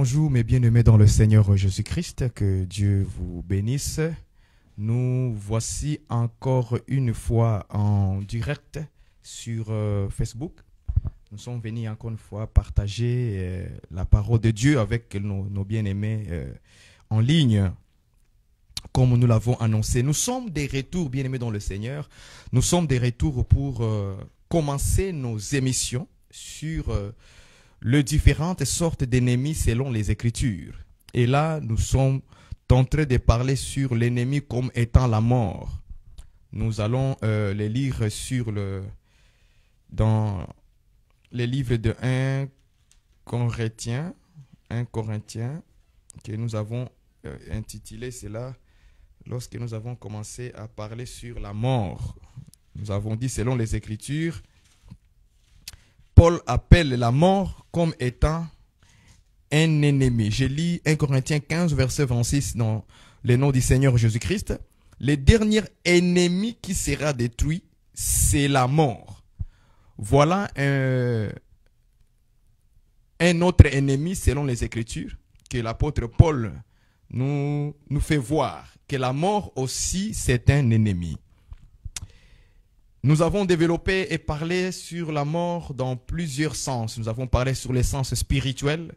Bonjour mes bien-aimés dans le Seigneur Jésus-Christ, que Dieu vous bénisse. Nous voici encore une fois en direct sur Facebook. Nous sommes venus encore une fois partager la parole de Dieu avec nos bien-aimés en ligne, comme nous l'avons annoncé. Nous sommes des retours, bien-aimés dans le Seigneur. Nous sommes des retours pour commencer nos émissions sur les différentes sortes d'ennemis selon les Écritures. Et là, nous sommes en train de parler sur l'ennemi comme étant la mort. Nous allons les lire dans les livres de 1 Corinthiens, que nous avons intitulé cela lorsque nous avons commencé à parler sur la mort. Nous avons dit, selon les Écritures, Paul appelle la mort comme étant un ennemi. Je lis 1 Corinthiens 15, verset 26 dans le nom du Seigneur Jésus-Christ. Le dernier ennemi qui sera détruit, c'est la mort. Voilà un autre ennemi selon les Écritures que l'apôtre Paul nous fait voir, que la mort aussi c'est un ennemi. Nous avons développé et parlé sur la mort dans plusieurs sens. Nous avons parlé sur les sens spirituels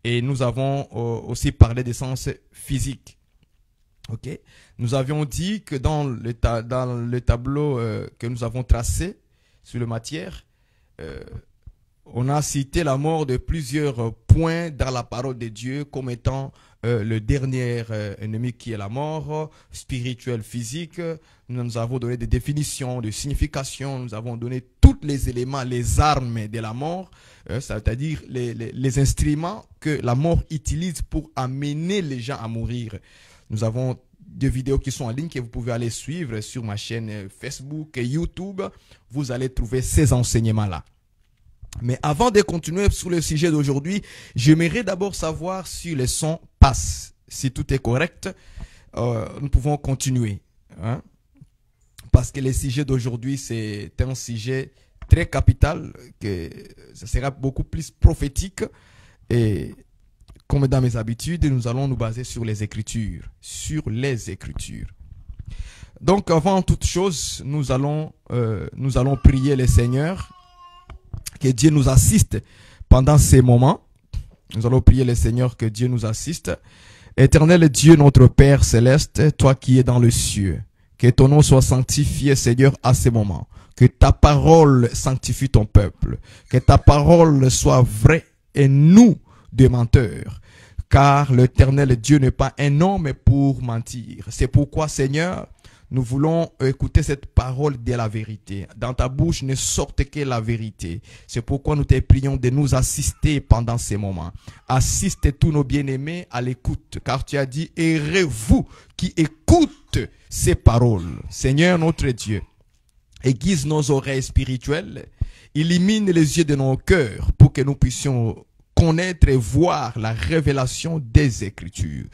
et nous avons aussi parlé des sens physiques. Okay? Nous avions dit que dans le tableau que nous avons tracé sur la matière, on a cité la mort de plusieurs points dans la parole de Dieu comme étant le dernier ennemi qui est la mort, spirituelle, physique. Nous avons donné des définitions, des significations, nous avons donné tous les éléments, les armes de la mort, c'est-à-dire les instruments que la mort utilise pour amener les gens à mourir. Nous avons des vidéos qui sont en ligne que vous pouvez aller suivre sur ma chaîne Facebook et YouTube. Vous allez trouver ces enseignements-là. Mais avant de continuer sur le sujet d'aujourd'hui, j'aimerais d'abord savoir si le son passe. Si tout est correct, nous pouvons continuer. Hein? Parce que le sujet d'aujourd'hui, c'est un sujet très capital, que ça sera beaucoup plus prophétique. Et comme dans mes habitudes, nous allons nous baser sur les Écritures. Sur les Écritures. Donc, avant toute chose, nous allons prier le Seigneur. Que Dieu nous assiste pendant ces moments. Nous allons prier le Seigneur que Dieu nous assiste. Éternel Dieu, notre Père céleste, toi qui es dans le ciel, que ton nom soit sanctifié, Seigneur, à ces moments. Que ta parole sanctifie ton peuple. Que ta parole soit vraie et nous des menteurs. Car l'Éternel Dieu n'est pas un homme pour mentir. C'est pourquoi, Seigneur, nous voulons écouter cette parole de la vérité. Dans ta bouche ne sorte que la vérité. C'est pourquoi nous te prions de nous assister pendant ces moments. Assiste tous nos bien-aimés à l'écoute. Car tu as dit, heureux vous qui écoutez ces paroles. Seigneur notre Dieu, aiguise nos oreilles spirituelles. Illumine les yeux de nos cœurs pour que nous puissions connaître et voir la révélation des Écritures.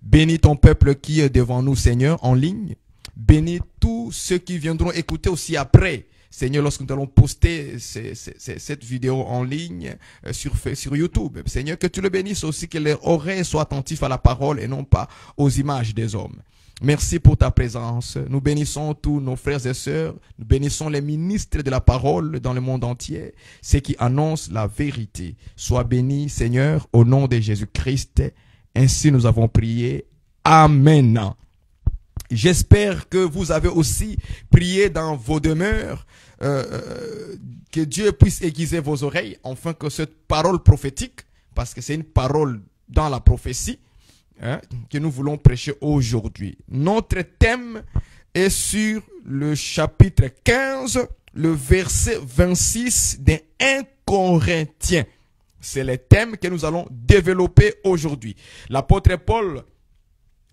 Bénis ton peuple qui est devant nous, Seigneur, en ligne. Bénis tous ceux qui viendront écouter aussi après. Seigneur, lorsque nous allons poster cette vidéo en ligne sur YouTube. Seigneur, que tu le bénisses aussi, que leurs oreilles soient attentives à la parole et non pas aux images des hommes. Merci pour ta présence. Nous bénissons tous nos frères et sœurs. Nous bénissons les ministres de la parole dans le monde entier. Ceux qui annoncent la vérité. Sois béni, Seigneur, au nom de Jésus-Christ. Ainsi nous avons prié. Amen. J'espère que vous avez aussi prié dans vos demeures, que Dieu puisse aiguiser vos oreilles, afin que cette parole prophétique, parce que c'est une parole dans la prophétie, hein, que nous voulons prêcher aujourd'hui. Notre thème est sur le chapitre 15, le verset 26 de 1 Corinthiens. C'est le thème que nous allons développer aujourd'hui. L'apôtre Paul...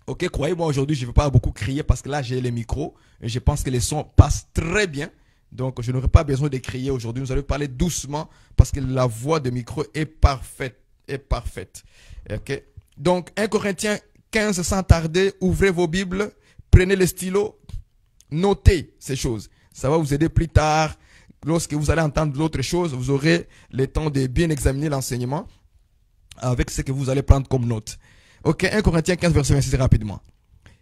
Ok, croyez-moi, aujourd'hui, je ne vais pas beaucoup crier parce que là, j'ai les micros et je pense que les sons passent très bien. Donc, je n'aurai pas besoin de crier aujourd'hui. Nous allons parler doucement parce que la voix de micro est parfaite. Ok. Donc, 1 Corinthiens 15, sans tarder, ouvrez vos Bibles, prenez le stylo, notez ces choses. Ça va vous aider plus tard. Lorsque vous allez entendre d'autres choses, vous aurez le temps de bien examiner l'enseignement. avec ce que vous allez prendre comme note. Ok, 1 Corinthiens 15, verset 26, rapidement.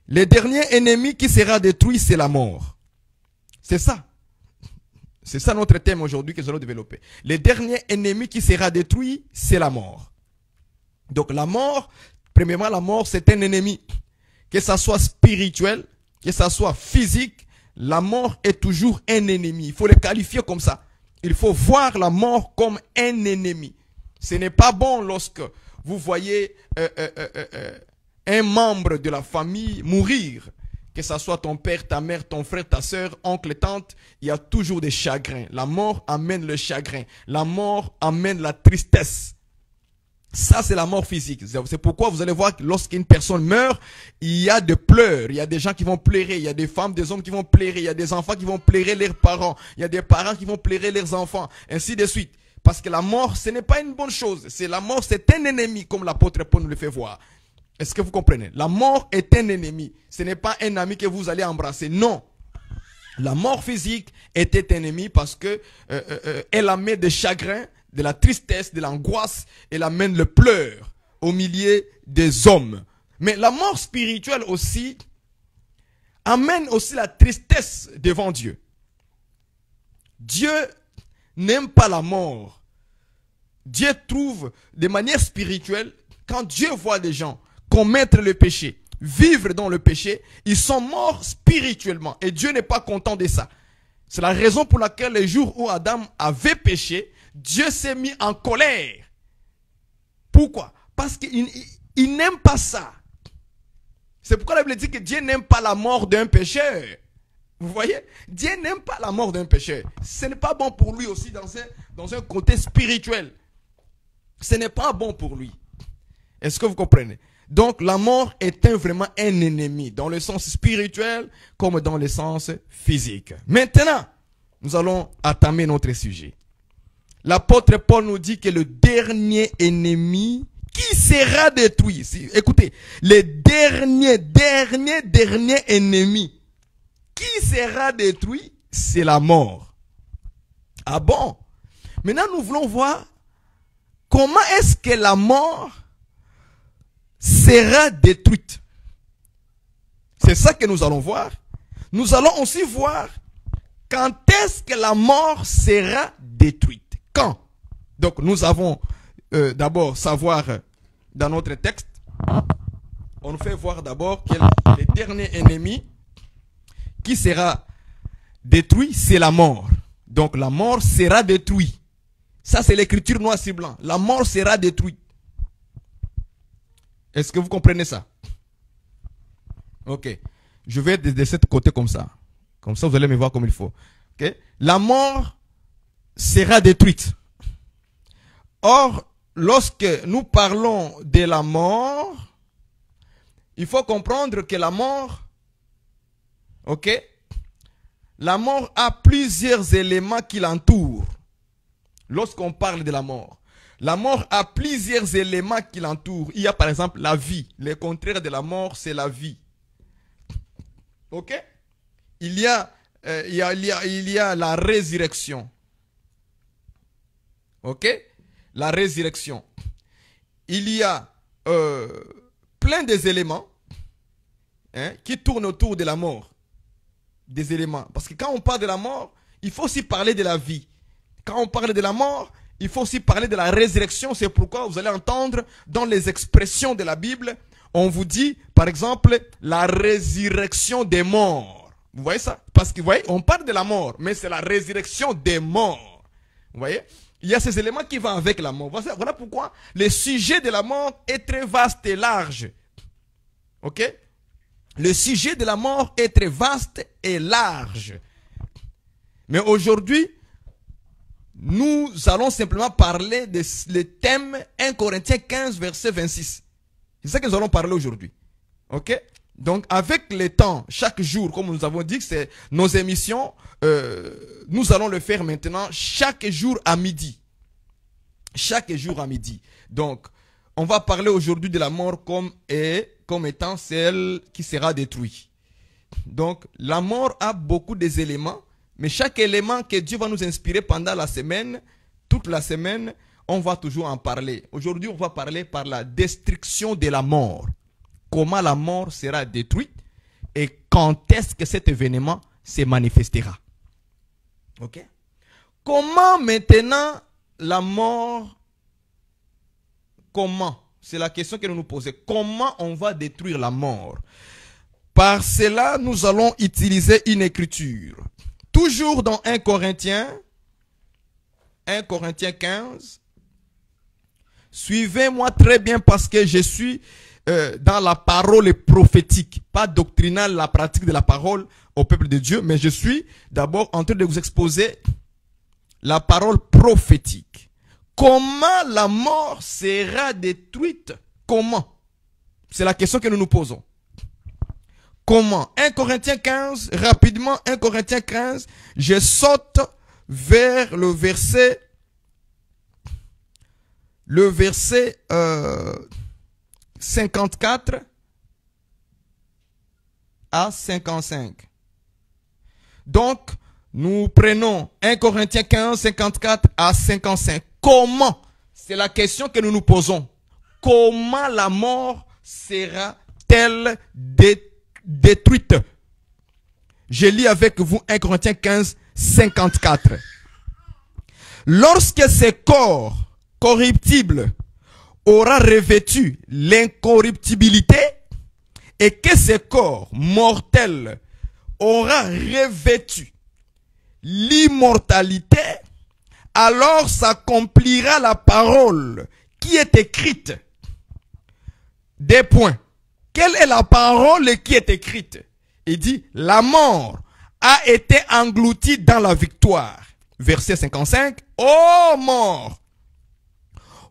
Le dernier ennemi qui sera détruit, c'est la mort. C'est ça. C'est ça notre thème aujourd'hui que nous allons développer. Le dernier ennemi qui sera détruit, c'est la mort. Donc la mort, premièrement, la mort, c'est un ennemi. Que ça soit spirituel, que ça soit physique, la mort est toujours un ennemi. Il faut le qualifier comme ça. Il faut voir la mort comme un ennemi. Ce n'est pas bon lorsque vous voyez un membre de la famille mourir. Que ce soit ton père, ta mère, ton frère, ta soeur, oncle, tante, il y a toujours des chagrins. La mort amène le chagrin. La mort amène la tristesse. Ça, c'est la mort physique. C'est pourquoi vous allez voir que lorsqu'une personne meurt, il y a des pleurs. Il y a des gens qui vont pleurer. Il y a des femmes, des hommes qui vont pleurer. Il y a des enfants qui vont pleurer leurs parents. Il y a des parents qui vont pleurer leurs enfants. Ainsi de suite. Parce que la mort, ce n'est pas une bonne chose. C'est la mort, c'est un ennemi, comme l'apôtre Paul nous le fait voir. Est-ce que vous comprenez? La mort est un ennemi. Ce n'est pas un ami que vous allez embrasser. Non. La mort physique était un ennemi parce que elle amène des chagrins, de la tristesse, de l'angoisse, elle amène le pleur au milieu des hommes. Mais la mort spirituelle aussi amène aussi la tristesse devant Dieu. Dieu n'aime pas la mort. Dieu trouve de manière spirituelle, quand Dieu voit des gens commettre le péché, vivre dans le péché, ils sont morts spirituellement. Et Dieu n'est pas content de ça. C'est la raison pour laquelle le jour où Adam avait péché, Dieu s'est mis en colère. Pourquoi? Parce qu'il n'aime pas ça. C'est pourquoi la Bible dit que Dieu n'aime pas la mort d'un pécheur. Vous voyez? Dieu n'aime pas la mort d'un pécheur. Ce n'est pas bon pour lui aussi dans un côté spirituel. Ce n'est pas bon pour lui. Est-ce que vous comprenez? Donc la mort est vraiment un ennemi, dans le sens spirituel comme dans le sens physique. Maintenant, nous allons entamer notre sujet. L'apôtre Paul nous dit que le dernier ennemi qui sera détruit, écoutez, le dernier ennemi qui sera détruit, c'est la mort. Ah bon? Maintenant, nous voulons voir comment est-ce que la mort sera détruite. C'est ça que nous allons voir. Nous allons aussi voir quand est-ce que la mort sera détruite. Quand? Donc nous avons d'abord savoir dans notre texte, on nous fait voir d'abord que le dernier ennemi qui sera détruit, c'est la mort. Donc la mort sera détruite. Ça c'est l'écriture noir sur blanc. La mort sera détruite. Est-ce que vous comprenez ça? Ok. Je vais de ce côté comme ça. Comme ça, vous allez me voir comme il faut. Okay? La mort sera détruite. Or, lorsque nous parlons de la mort, il faut comprendre que la mort, ok, la mort a plusieurs éléments qui l'entourent. Lorsqu'on parle de la mort a plusieurs éléments qui l'entourent. Il y a par exemple la vie. Le contraire de la mort, c'est la vie. Ok? Il y a la résurrection. Ok? La résurrection. Il y a plein des éléments qui tournent autour de la mort. Des éléments. Parce que quand on parle de la mort, il faut aussi parler de la vie. Quand on parle de la mort, il faut aussi parler de la résurrection. C'est pourquoi vous allez entendre dans les expressions de la Bible, on vous dit, par exemple, la résurrection des morts. Vous voyez ça? Parce que, vous voyez, on parle de la mort, mais c'est la résurrection des morts. Vous voyez? Il y a ces éléments qui vont avec la mort. Voilà pourquoi le sujet de la mort est très vaste et large. Ok? Le sujet de la mort est très vaste et large. Mais aujourd'hui, nous allons simplement parler de le thème 1 Corinthiens 15, verset 26. C'est ça que nous allons parler aujourd'hui. Ok? Donc, avec le temps, chaque jour, comme nous avons dit que c'est nos émissions, nous allons le faire maintenant chaque jour à midi. Chaque jour à midi. Donc, on va parler aujourd'hui de la mort comme étant celle qui sera détruite. Donc, la mort a beaucoup d'éléments, mais chaque élément que Dieu va nous inspirer pendant la semaine, toute la semaine, on va toujours en parler. Aujourd'hui, on va parler par la destruction de la mort. Comment la mort sera détruite et quand est-ce que cet événement se manifestera. Ok? Comment maintenant la mort, comment? C'est la question que nous nous posons. Comment on va détruire la mort? Par cela, nous allons utiliser une écriture. Toujours dans 1 Corinthiens 15. Suivez-moi très bien parce que je suis dans la parole prophétique, pas doctrinale, la pratique de la parole au peuple de Dieu, mais je suis d'abord en train de vous exposer la parole prophétique. Comment la mort sera détruite? Comment? C'est la question que nous nous posons. Comment? 1 Corinthiens 15, rapidement, 1 Corinthiens 15, je saute vers le verset 54 à 55. Donc, nous prenons 1 Corinthiens 15, 54 à 55. Comment? C'est la question que nous nous posons. Comment la mort sera-t-elle détruite? Je lis avec vous 1 Corinthiens 15, 54. Lorsque ce corps corruptible aura revêtu l'incorruptibilité et que ce corps mortel aura revêtu l'immortalité, alors s'accomplira la parole qui est écrite. Des points. Quelle est la parole qui est écrite? Il dit, la mort a été engloutie dans la victoire. Verset 55. Ô mort,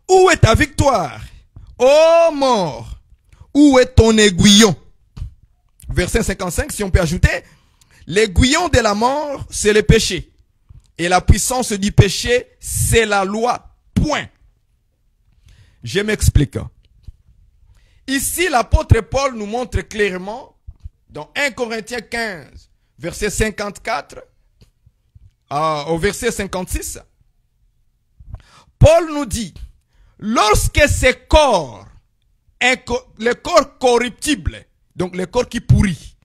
où est ta victoire? Ô mort, où est ton aiguillon? Verset 55, si on peut ajouter, l'aiguillon de la mort, c'est le péché. Et la puissance du péché, c'est la loi. Point. Je m'explique. Ici, l'apôtre Paul nous montre clairement, dans 1 Corinthiens 15, verset 54, au verset 56, Paul nous dit, lorsque ces corps, le corps corruptible, donc le corps qui pourrit,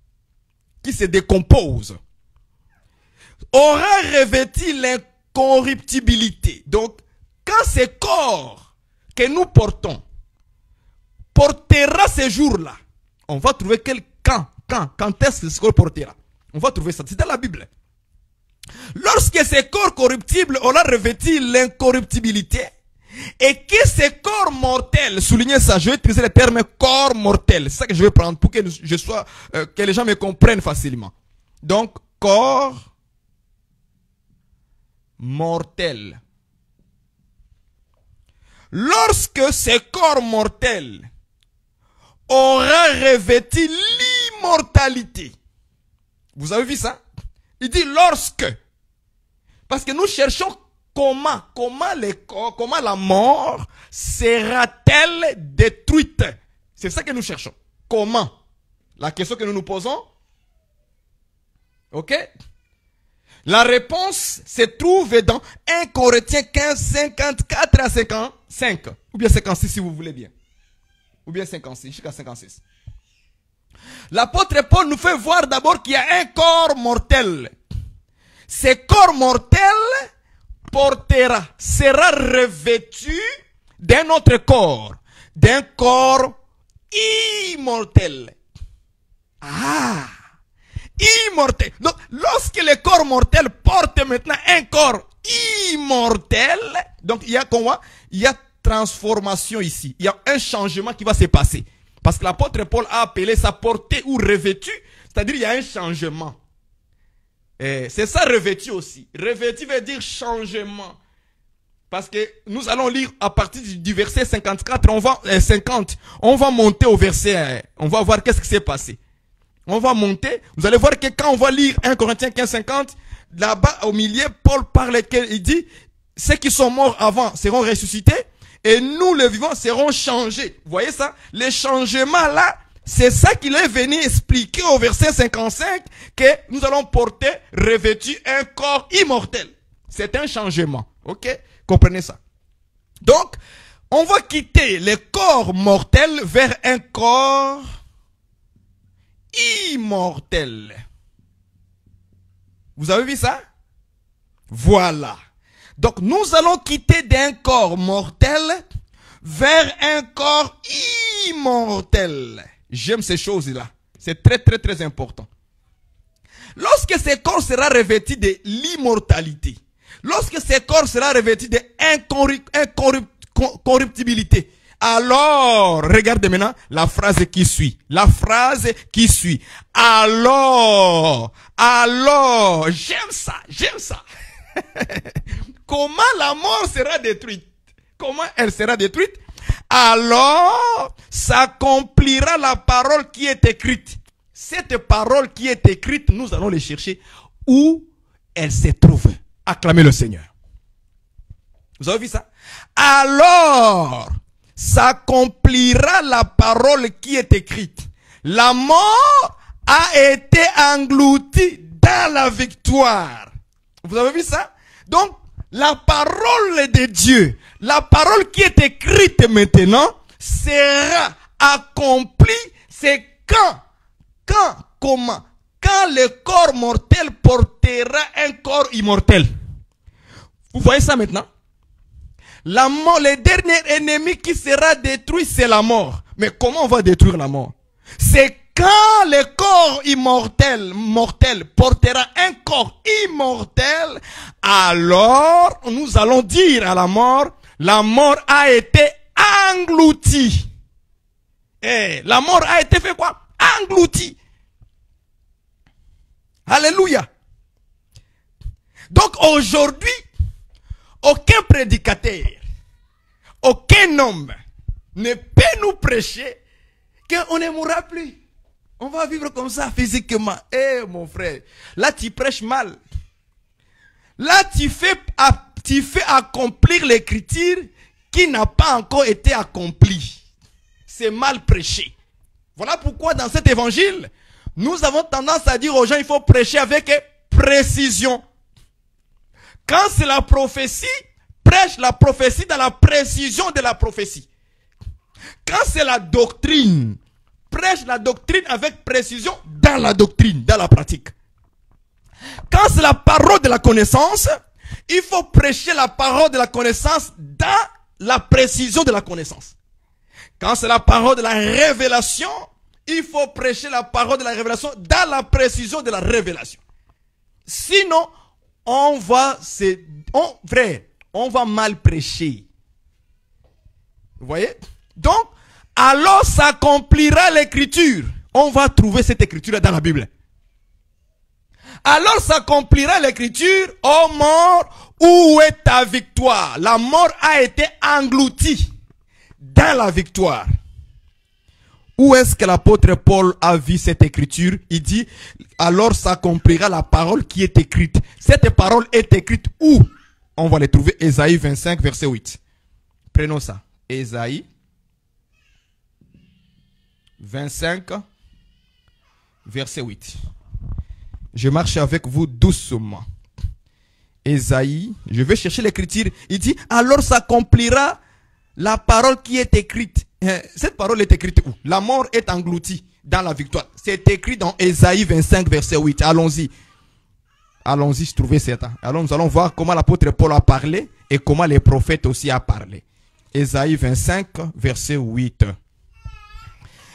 qui se décompose, aura revêtu l'incorruptibilité. Donc, quand ce corps que nous portons portera ces jours-là, on va trouver quand est-ce que ce corps portera? On va trouver ça, c'est dans la Bible. Lorsque ce corps corruptible aura revêtu l'incorruptibilité, et que ce corps mortel, soulignez ça, je vais utiliser le terme corps mortel, c'est ça que je vais prendre pour que que les gens me comprennent facilement. Donc, corps mortel. Lorsque ce corps mortel aura revêtu l'immortalité. Vous avez vu ça? Il dit lorsque. Parce que nous cherchons comment la mort sera-t-elle détruite? C'est ça que nous cherchons. Comment? La question que nous nous posons. Ok? La réponse se trouve dans 1 Corinthiens 15, 54 à 55. Ou bien 56 si vous voulez bien. Ou bien 56, jusqu'à 56. L'apôtre Paul nous fait voir d'abord qu'il y a un corps mortel. Ce corps mortel sera revêtu d'un autre corps. D'un corps immortel. Ah! Immortel. Donc, lorsque le corps mortel porte maintenant un corps immortel, donc il y a transformation ici. Il y a un changement qui va se passer. Parce que l'apôtre Paul a appelé ça porté ou revêtu, c'est-à-dire il y a un changement. C'est ça revêtu aussi. Revêtu veut dire changement. Parce que nous allons lire à partir du verset 54, on va monter au verset 1. On va voir qu'est-ce qui s'est passé. On va monter. Vous allez voir que quand on va lire 1 Corinthiens 15, 50, là-bas au milieu, Paul parle, il dit, ceux qui sont morts avant seront ressuscités et nous, les vivants, serons changés. Vous voyez ça? Les changements là, c'est ça qu'il est venu expliquer au verset 55, que nous allons porter, revêtu, un corps immortel. C'est un changement. Ok? Comprenez ça. Donc, on va quitter les corps mortels vers un corps immortel. Vous avez vu ça? Voilà. Donc, nous allons quitter d'un corps mortel vers un corps immortel. J'aime ces choses-là. C'est très, très, très important. Lorsque ce corps sera revêtu de l'immortalité, lorsque ce corps sera revêtu de incorruptibilité, alors, regardez maintenant la phrase qui suit. La phrase qui suit. Alors, j'aime ça, j'aime ça. Comment la mort sera détruite? Comment elle sera détruite? Alors, s'accomplira la parole qui est écrite. Cette parole qui est écrite, nous allons les chercher où elle se trouve. Acclamez le Seigneur. Vous avez vu ça? Alors, s'accomplira la parole qui est écrite. La mort a été engloutie dans la victoire. Vous avez vu ça? Donc, la parole de Dieu, la parole qui est écrite maintenant, sera accomplie. C'est comment? Quand le corps mortel portera un corps immortel. Vous voyez ça maintenant? La mort, le dernier ennemi qui sera détruit, c'est la mort. Mais comment on va détruire la mort? C'est quand le corps mortel portera un corps immortel, alors nous allons dire à la mort a été engloutie. Et la mort a été fait quoi? Engloutie. Alléluia. Donc aujourd'hui, aucun prédicateur, aucun homme ne peut nous prêcher qu'on ne mourra plus. On va vivre comme ça physiquement. Eh mon frère, là tu prêches mal. Là tu fais accomplir l'écriture qui n'a pas encore été accomplie. C'est mal prêché. Voilà pourquoi dans cet évangile, nous avons tendance à dire aux gens il faut prêcher avec précision. Quand c'est la prophétie, prêche la prophétie dans la précision de la prophétie. Quand c'est la doctrine, prêche la doctrine avec précision dans la doctrine, dans la pratique. Quand c'est la parole de la connaissance, il faut prêcher la parole de la connaissance dans la précision de la connaissance. Quand c'est la parole de la révélation, il faut prêcher la parole de la révélation dans la précision de la révélation. Sinon, on va mal prêcher. Vous voyez? Donc, alors s'accomplira l'écriture. On va trouver cette écriture dans la Bible. Alors s'accomplira l'écriture, ô mort, où est ta victoire? La mort a été engloutie dans la victoire. Où est-ce que l'apôtre Paul a vu cette écriture? Il dit, alors s'accomplira la parole qui est écrite. Cette parole est écrite où? On va les trouver, Ésaïe 25, verset 8. Prenons ça. Ésaïe 25, verset 8. Je marche avec vous doucement. Ésaïe, je vais chercher l'écriture. Il dit, alors s'accomplira la parole qui est écrite. Cette parole est écrite où? La mort est engloutie dans la victoire. C'est écrit dans Ésaïe 25, verset 8. Allons-y. Allons-y, je trouvais certain. Alors nous allons voir comment l'apôtre Paul a parlé et comment les prophètes aussi a parlé. Ésaïe 25, verset 8.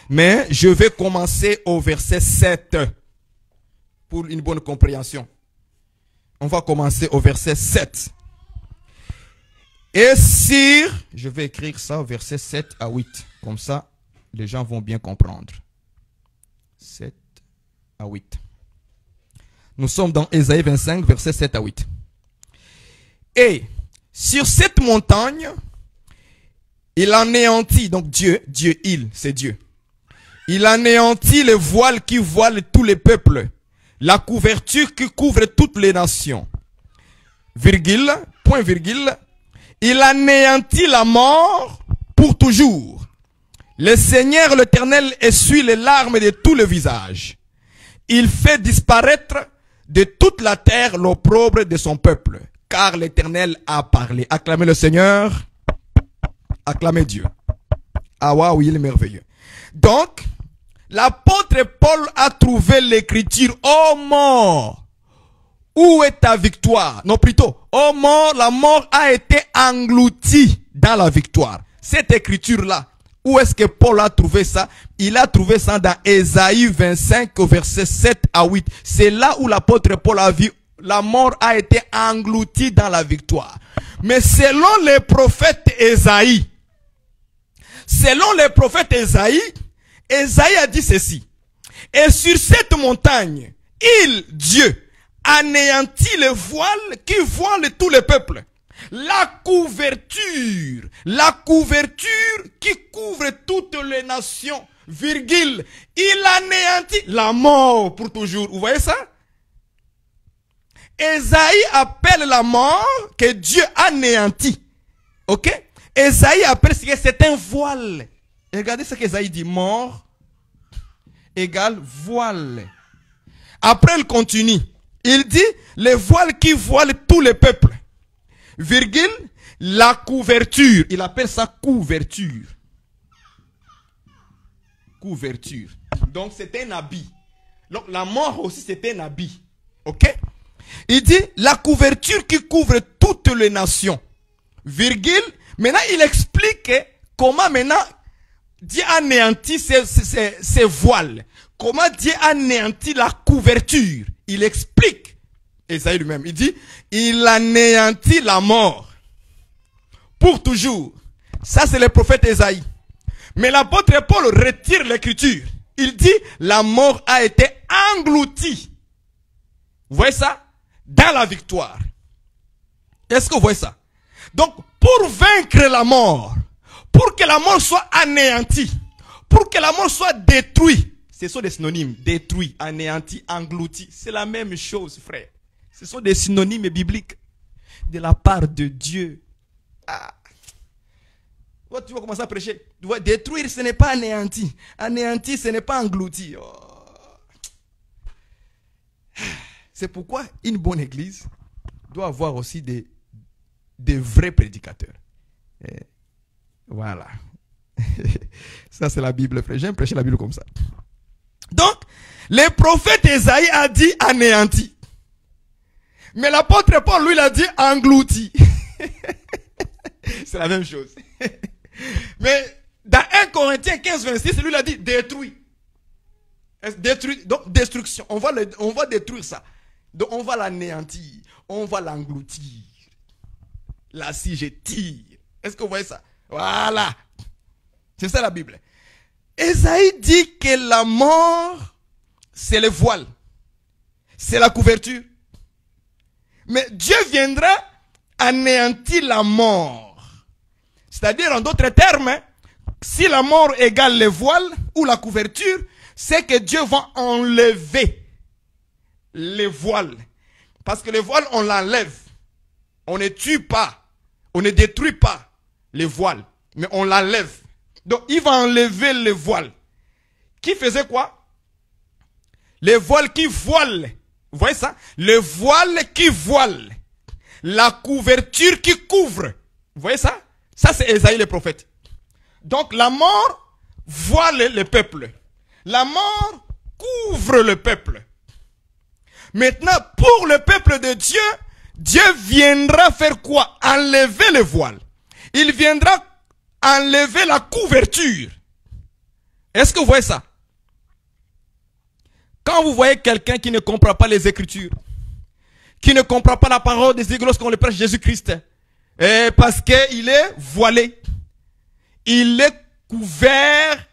Mais je vais commencer au verset 7 pour une bonne compréhension. On va commencer au verset 7. Et si, je vais écrire ça au verset 7 à 8. Comme ça, les gens vont bien comprendre. 7 à 8. Nous sommes dans Ésaïe 25, verset 7 à 8. Et sur cette montagne, il anéantit, donc Dieu, c'est Dieu. Il anéantit le voile qui voile tous les peuples, la couverture qui couvre toutes les nations. Virgule, point virgule. Il anéantit la mort pour toujours. Le Seigneur l'Éternel essuie les larmes de tout le visage. Il fait disparaître de toute la terre l'opprobre de son peuple, car l'Éternel a parlé. Acclamez le Seigneur. Acclamez Dieu. Ah waouh, il est merveilleux. Donc, l'apôtre Paul a trouvé l'écriture. Oh mort, où est ta victoire? Non, plutôt, oh mort, la mort a été engloutie dans la victoire. Cette écriture-là, où est-ce que Paul a trouvé ça? Il a trouvé ça dans Ésaïe 25, verset 7 à 8. C'est là où l'apôtre Paul a vu la mort a été engloutie dans la victoire. Mais selon les prophètes Ésaïe, Ésaïe a dit ceci. Et sur cette montagne, Dieu, anéantit le voile qui voile tous les peuples. La couverture qui couvre toutes les nations, virgule, il anéantit la mort pour toujours. Vous voyez ça? Ésaïe appelle la mort que Dieu anéantit. Ok? Ésaïe appelle ce que c'est un voile. Et regardez ce qu'Ésaïe dit. Mort égale voile. Après, il continue. Il dit, les voiles qui voilent tous les peuples. Virgule, la couverture. Il appelle ça couverture. Couverture. Donc, c'est un habit. Donc, la mort aussi, c'est un habit. Ok? Il dit, la couverture qui couvre toutes les nations. Virgule. Maintenant, il explique comment maintenant Dieu anéantit ces voiles. Comment Dieu anéantit la couverture. Il explique. Ésaïe lui-même, il dit, il anéantit la mort. Pour toujours. Ça, c'est le prophète Ésaïe. Mais l'apôtre Paul retire l'écriture. Il dit, la mort a été engloutie. Vous voyez ça? Dans la victoire. Est-ce que vous voyez ça? Donc, pour vaincre la mort, pour que la mort soit anéantie, pour que la mort soit détruite, ce sont des synonymes. Détruit, anéanti, englouti. C'est la même chose, frère. Ce sont des synonymes bibliques de la part de Dieu. Ah. Tu vas commencer à prêcher. Tu vois, détruire, ce n'est pas anéanti. Anéanti, ce n'est pas englouti. Oh. C'est pourquoi une bonne église doit avoir aussi des vrais prédicateurs. Et voilà. Ça, c'est la Bible, frère. J'aime prêcher la Bible comme ça. Donc, le prophète Ésaïe a dit anéanti. Mais l'apôtre Paul, lui, il a dit englouti. C'est la même chose. Mais dans 1 Corinthiens 15, 26, lui, il a dit détruit. Détruit. Donc, destruction. On va détruire ça. Donc, on va l'anéantir. On va l'engloutir. L'assujettir. Est-ce que vous voyez ça? Voilà. C'est ça la Bible. Ésaïe dit que la mort, c'est le voile. C'est la couverture. Mais Dieu viendra anéantir la mort. C'est-à-dire, en d'autres termes, si la mort égale le voile ou la couverture, c'est que Dieu va enlever les voiles. Parce que le voile, on l'enlève. On ne tue pas. On ne détruit pas les voiles. Mais on l'enlève. Donc, il va enlever les voiles. Qui faisait quoi? Les voiles qui voilent. Vous voyez ça? Les voiles qui voilent. La couverture qui couvre. Vous voyez ça? Ça, c'est Ésaïe le prophète. Donc, la mort voile le peuple. La mort couvre le peuple. Maintenant, pour le peuple de Dieu, Dieu viendra faire quoi? Enlever le voile. Il viendra enlever la couverture. Est-ce que vous voyez ça? Quand vous voyez quelqu'un qui ne comprend pas les Écritures, qui ne comprend pas la parole des Églises lorsqu'on le prêche Jésus-Christ, parce qu'il est voilé, il est couvert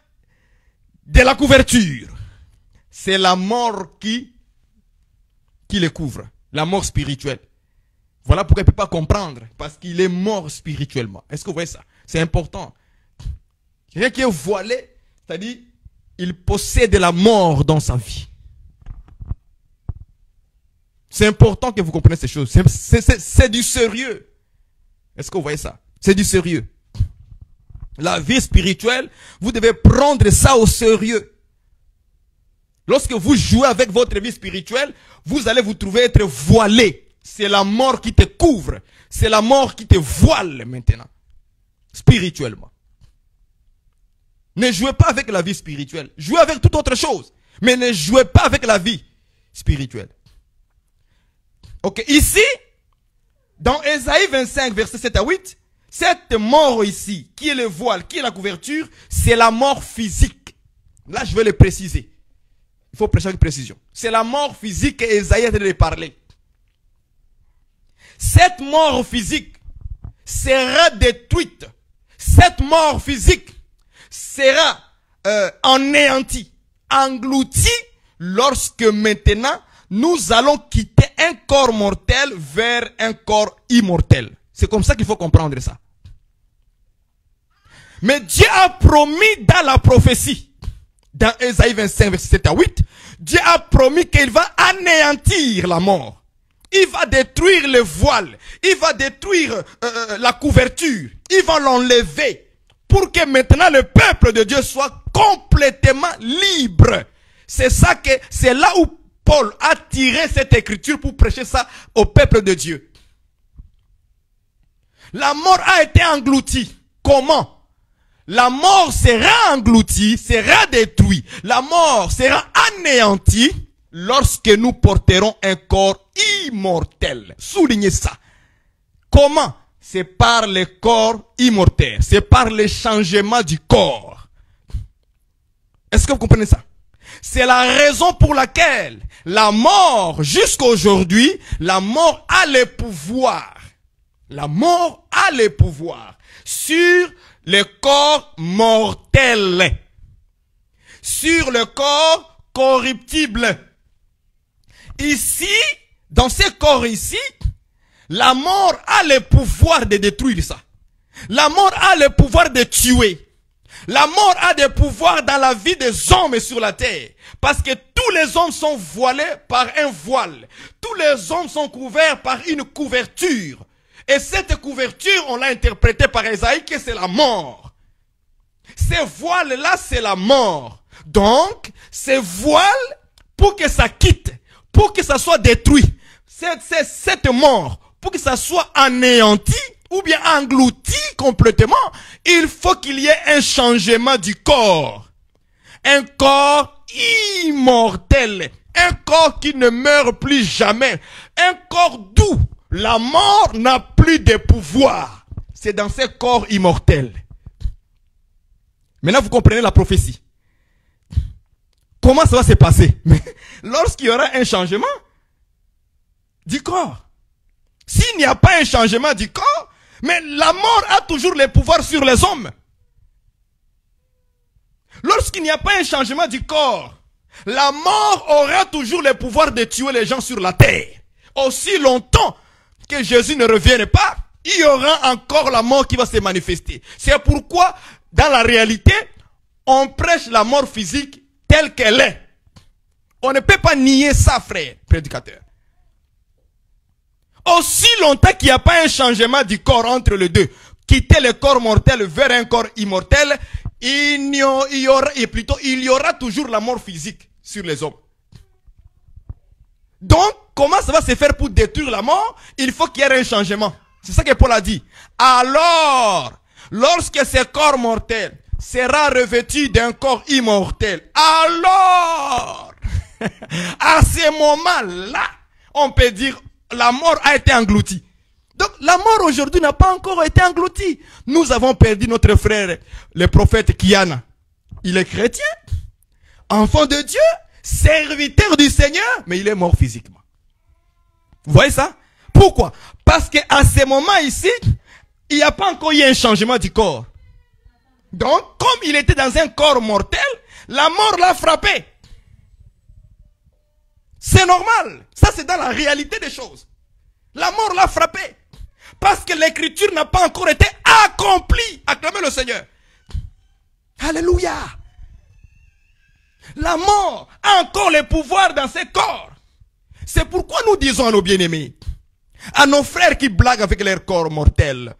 de la couverture. C'est la mort qui le couvre, la mort spirituelle. Voilà pourquoi il ne peut pas comprendre, parce qu'il est mort spirituellement. Est-ce que vous voyez ça? C'est important. Quelqu'un qui est voilé, c'est-à-dire, il possède la mort dans sa vie. C'est important que vous compreniez ces choses. C'est du sérieux. Est-ce que vous voyez ça? C'est du sérieux. La vie spirituelle, vous devez prendre ça au sérieux. Lorsque vous jouez avec votre vie spirituelle, vous allez vous trouver être voilé. C'est la mort qui te couvre. C'est la mort qui te voile maintenant. spirituellement. Ne jouez pas avec la vie spirituelle. Jouez avec toute autre chose. Mais ne jouez pas avec la vie spirituelle. Ok, ici, dans Ésaïe 25, verset 7 à 8, cette mort ici, qui est le voile, qui est la couverture, c'est la mort physique. Là, je vais le préciser. Il faut prêcher avec précision. C'est la mort physique qu'Ésaïe a de parler. Cette mort physique sera détruite. Cette mort physique sera anéantie, engloutie, lorsque maintenant nous allons quitter un corps mortel vers un corps immortel. C'est comme ça qu'il faut comprendre ça. Mais Dieu a promis dans la prophétie, dans Ésaïe 25, verset 7 à 8, Dieu a promis qu'il va anéantir la mort. Il va détruire le voile. Il va détruire la couverture. Il va l'enlever pour que maintenant le peuple de Dieu soit complètement libre. C'est là où Paul a tiré cette écriture pour prêcher ça au peuple de Dieu. La mort a été engloutie. Comment? La mort sera engloutie, sera détruite. La mort sera anéantie lorsque nous porterons un corps immortel. Soulignez ça. Comment? C'est par le corps immortel. C'est par le changement du corps. Est-ce que vous comprenez ça? C'est la raison pour laquelle la mort, jusqu'à aujourd'hui, la mort a le pouvoir. La mort a le pouvoir sur le corps mortel, sur le corps corruptible. Ici, dans ce corps ici, la mort a le pouvoir de détruire ça. La mort a le pouvoir de tuer. La mort a des pouvoirs dans la vie des hommes sur la terre. Parce que tous les hommes sont voilés par un voile. Tous les hommes sont couverts par une couverture. Et cette couverture, on l'a interprétée par Esaïe que c'est la mort. Ces voiles-là, c'est la mort. Donc, ces voiles, pour que ça quitte, pour que ça soit détruit, cette mort, pour que ça soit anéanti, ou bien englouti complètement, il faut qu'il y ait un changement du corps. Un corps immortel. Un corps qui ne meurt plus jamais. Un corps d'où la mort n'a plus de pouvoir. C'est dans ce corps immortel. Maintenant, vous comprenez la prophétie. Comment ça va se passer? Lorsqu'il y aura un changement du corps. S'il n'y a pas un changement du corps, mais la mort a toujours le pouvoir sur les hommes. Lorsqu'il n'y a pas un changement du corps, la mort aura toujours le pouvoir de tuer les gens sur la terre. Aussi longtemps que Jésus ne revienne pas, il y aura encore la mort qui va se manifester. C'est pourquoi, dans la réalité, on prêche la mort physique telle qu'elle est. On ne peut pas nier ça, frère, prédicateur. Aussi longtemps qu'il n'y a pas un changement du corps entre les deux, quitter le corps mortel vers un corps immortel, il y aura toujours la mort physique sur les hommes. Donc, comment ça va se faire pour détruire la mort? Il faut qu'il y ait un changement. C'est ça que Paul a dit. Alors, lorsque ce corps mortel sera revêtu d'un corps immortel, alors, à ce moment-là, on peut dire, la mort a été engloutie. Donc, la mort aujourd'hui n'a pas encore été engloutie. Nous avons perdu notre frère, le prophète Kiana. Il est chrétien, enfant de Dieu, serviteur du Seigneur, mais il est mort physiquement. Vous voyez ça? Pourquoi? Parce qu'à ce moment ici, il n'y a pas encore eu un changement du corps. Donc, comme il était dans un corps mortel, la mort l'a frappé. C'est normal. Ça, c'est dans la réalité des choses. La mort l'a frappé. Parce que l'écriture n'a pas encore été accomplie. Acclamez le Seigneur. Alléluia. La mort a encore le pouvoir dans ses corps. C'est pourquoi nous disons à nos bien-aimés, à nos frères qui blaguent avec leur corps mortel,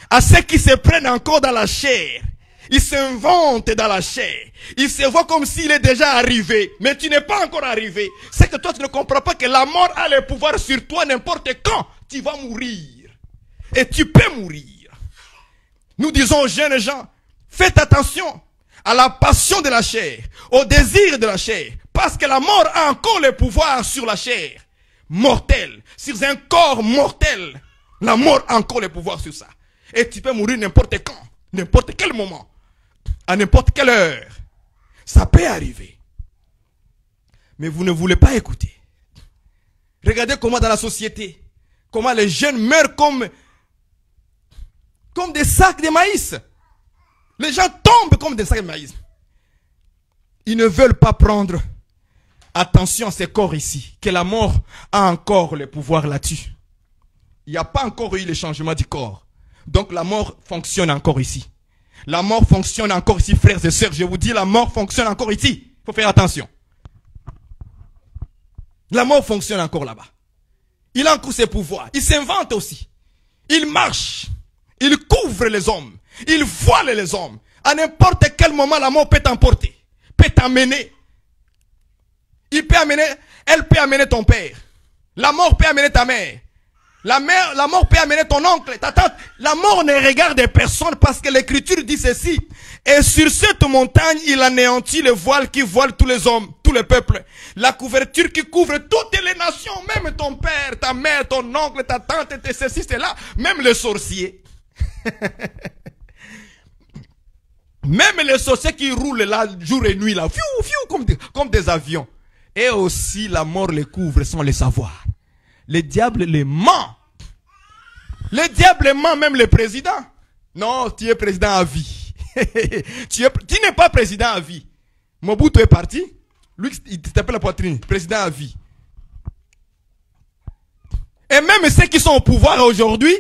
à ceux qui se prennent encore dans la chair, ils s'inventent dans la chair. Ils se voient comme s'il est déjà arrivé. Mais tu n'es pas encore arrivé. C'est que toi tu ne comprends pas que la mort a le pouvoir sur toi n'importe quand. Tu vas mourir. Et tu peux mourir. Nous disons aux jeunes gens, faites attention à la passion de la chair, au désir de la chair, parce que la mort a encore le pouvoir sur la chair mortelle, sur un corps mortel. La mort a encore le pouvoir sur ça. Et tu peux mourir n'importe quand, n'importe quel moment, à n'importe quelle heure. Ça peut arriver. Mais vous ne voulez pas écouter. Regardez comment dans la société, comment les jeunes meurent comme des sacs de maïs. Les gens tombent comme des sacs de maïs. Ils ne veulent pas prendre attention à ces corps ici, que la mort a encore le pouvoir là-dessus. Il n'y a pas encore eu le changement du corps. Donc la mort fonctionne encore ici. La mort fonctionne encore ici, frères et sœurs. Je vous dis, la mort fonctionne encore ici. Il faut faire attention. La mort fonctionne encore là-bas. Il a encore ses pouvoirs. Il s'invente aussi. Il marche. Il couvre les hommes. Il voile les hommes. À n'importe quel moment, la mort peut t'emporter. Peut t'amener. Elle peut amener ton père. La mort peut amener ta mère. La mort peut amener ton oncle, ta tante. La mort ne regarde personne parce que l'écriture dit ceci. Et sur cette montagne, il anéantit le voile qui voile tous les hommes, tous les peuples. La couverture qui couvre toutes les nations, même ton père, ta mère, ton oncle, ta tante, ceci, cela, même les sorciers. Même les sorciers qui roulent là, jour et nuit, là, fiou, fiou, comme des avions. Et aussi, la mort les couvre sans le savoir. Le diable les ment. Le diable ment même le président. Non, tu es président à vie. Tu n'es pas président à vie. Mobutu est parti. Lui, il tapait la poitrine. Président à vie. Et même ceux qui sont au pouvoir aujourd'hui,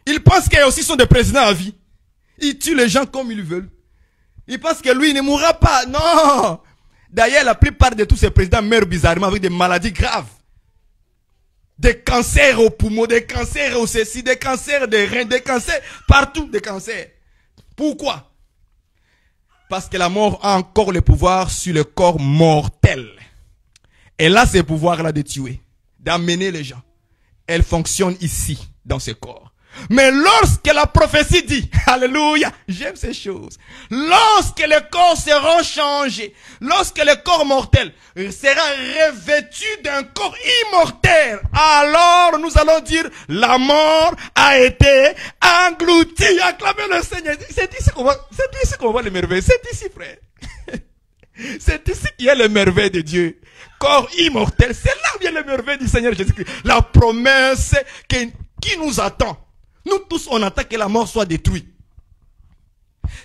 ils pensent qu'ils aussi sont des présidents à vie. Ils tuent les gens comme ils veulent. Ils pensent que lui, il ne mourra pas. Non. D'ailleurs, la plupart de tous ces présidents meurent bizarrement avec des maladies graves. Des cancers aux poumons, des cancers au ceci, des cancers des reins, des cancers, partout des cancers. Pourquoi? Parce que la mort a encore le pouvoir sur le corps mortel. Elle a ce pouvoir-là de tuer, d'amener les gens. Elle fonctionne ici, dans ce corps. Mais lorsque la prophétie dit, alléluia, j'aime ces choses. Lorsque les corps seront changés, lorsque le corps mortel sera revêtu d'un corps immortel, alors nous allons dire, la mort a été engloutie. Acclamez le Seigneur. C'est ici qu'on voit les merveilles. C'est ici, frère. C'est ici qu'il y a les merveilles de Dieu. Corps immortel. C'est là où il y a les merveilles du Seigneur Jésus-Christ. La promesse qui nous attend. Nous tous, on attend que la mort soit détruite.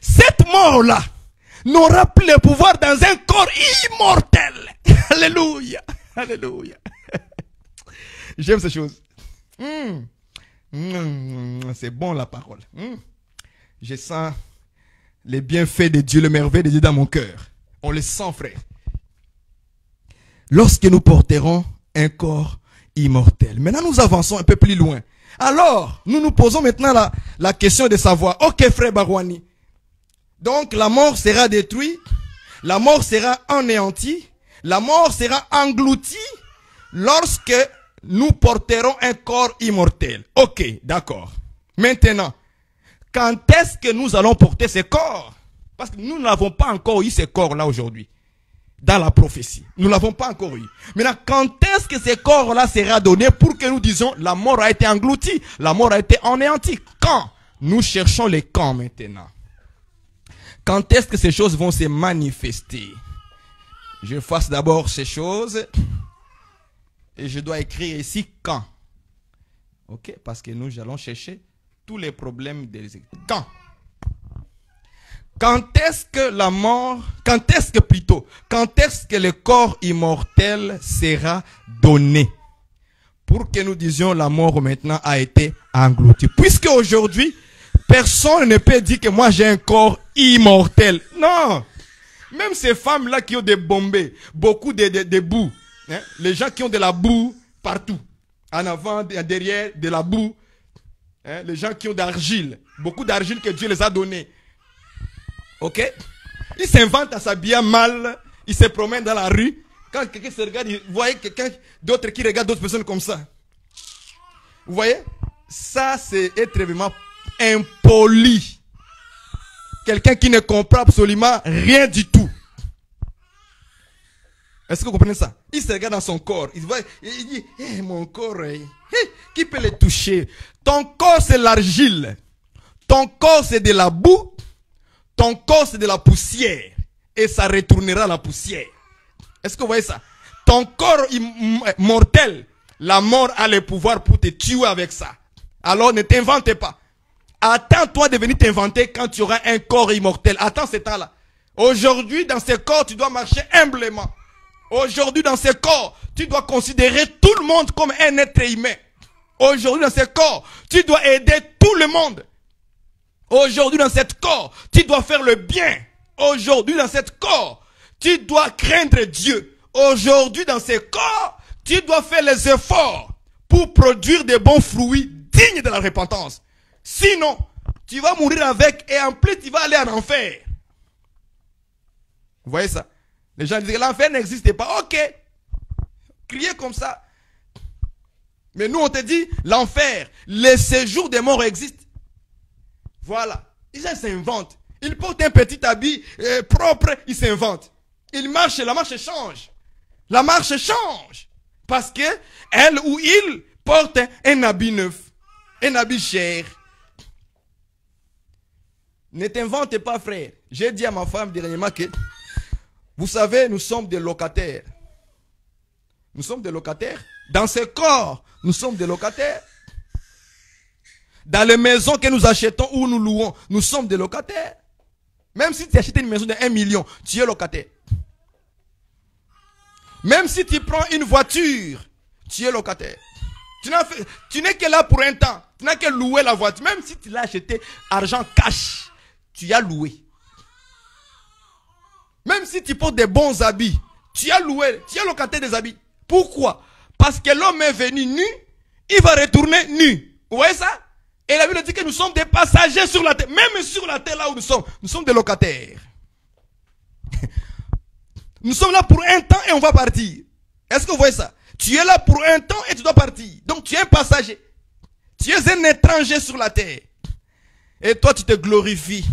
Cette mort-là n'aura plus le pouvoir dans un corps immortel. Alléluia. Alléluia. J'aime ces choses. C'est bon la parole. Je sens les bienfaits de Dieu, le merveille de Dieu dans mon cœur. On le sent, frère. Lorsque nous porterons un corps immortel. Maintenant, nous avançons un peu plus loin. Alors, nous nous posons maintenant la question de savoir, ok frère Barouani, donc la mort sera détruite, la mort sera anéantie, la mort sera engloutie lorsque nous porterons un corps immortel. Ok, d'accord. Maintenant, quand est-ce que nous allons porter ces corps? Parce que nous n'avons pas encore eu ces corps-là aujourd'hui. Dans la prophétie. Nous ne l'avons pas encore eu. Maintenant, quand est-ce que ces corps-là sera donné pour que nous disions la mort a été engloutie, la mort a été anéantie? Quand? Nous cherchons les quand maintenant. Quand est-ce que ces choses vont se manifester? Je fasse d'abord ces choses et je dois écrire ici quand. Ok? Parce que nous allons chercher tous les problèmes des quand. Quand est-ce que la mort, quand est-ce que le corps immortel sera donné? Pour que nous disions la mort maintenant a été engloutie. Puisque aujourd'hui, personne ne peut dire que moi j'ai un corps immortel. Non. Même ces femmes-là qui ont des bombées, beaucoup de boue. Hein? Les gens qui ont de la boue partout. En avant, derrière, de la boue. Hein? Les gens qui ont d'argile. Beaucoup d'argile que Dieu les a donnés. Ok? Ils s'inventent à s'habiller mal. Ils se promènent dans la rue. Quand quelqu'un se regarde, vous voyez quelqu'un d'autre qui regarde d'autres personnes comme ça. Vous voyez? Ça, c'est être vraiment impoli. Quelqu'un qui ne comprend absolument rien du tout. Est-ce que vous comprenez ça? Il se regarde dans son corps. Il dit, hey, mon corps, hey, qui peut le toucher? Ton corps, c'est l'argile. Ton corps, c'est de la boue. Ton corps, c'est de la poussière. Et ça retournera la poussière. Est-ce que vous voyez ça? Ton corps mortel, la mort a le pouvoir pour te tuer avec ça. Alors ne t'invente pas. Attends-toi de venir t'inventer quand tu auras un corps immortel. Attends ce temps-là. Aujourd'hui, dans ce corps, tu dois marcher humblement. Aujourd'hui, dans ce corps, tu dois considérer tout le monde comme un être humain. Aujourd'hui, dans ce corps, tu dois aider tout le monde. Aujourd'hui, dans ce corps, tu dois faire le bien. Aujourd'hui, dans ce corps, tu dois craindre Dieu. Aujourd'hui, dans ce corps, tu dois faire les efforts pour produire des bons fruits dignes de la repentance. Sinon, tu vas mourir avec et en plus, tu vas aller en enfer. Vous voyez ça? Les gens disent que l'enfer n'existe pas. Ok. Criez comme ça. Mais nous, on te dit, l'enfer, le séjour des morts existe. Voilà. Les gens s'inventent. Ils portent un petit habit propre, ils s'inventent. Ils marchent, la marche change. La marche change. Parce que elle ou il porte un habit neuf. Un habit cher. Ne t'invente pas, frère. J'ai dit à ma femme dernièrement que, vous savez, nous sommes des locataires. Nous sommes des locataires. Dans ce corps, nous sommes des locataires. Dans les maisons que nous achetons ou nous louons, nous sommes des locataires. Même si tu achètes une maison de 1 million, tu es locataire. Même si tu prends une voiture, tu es locataire. Tu n'es que là pour un temps. Tu n'as que louer la voiture. Même si tu l'as acheté argent cash, tu as loué. Même si tu portes des bons habits, tu as loué, tu es locataire des habits. Pourquoi? Parce que l'homme est venu nu, il va retourner nu. Vous voyez ça? Et la Bible dit que nous sommes des passagers sur la terre. Même sur la terre là où nous sommes des locataires. Nous sommes là pour un temps et on va partir. Est-ce que vous voyez ça? Tu es là pour un temps et tu dois partir. Donc tu es un passager. Tu es un étranger sur la terre. Et toi tu te glorifies.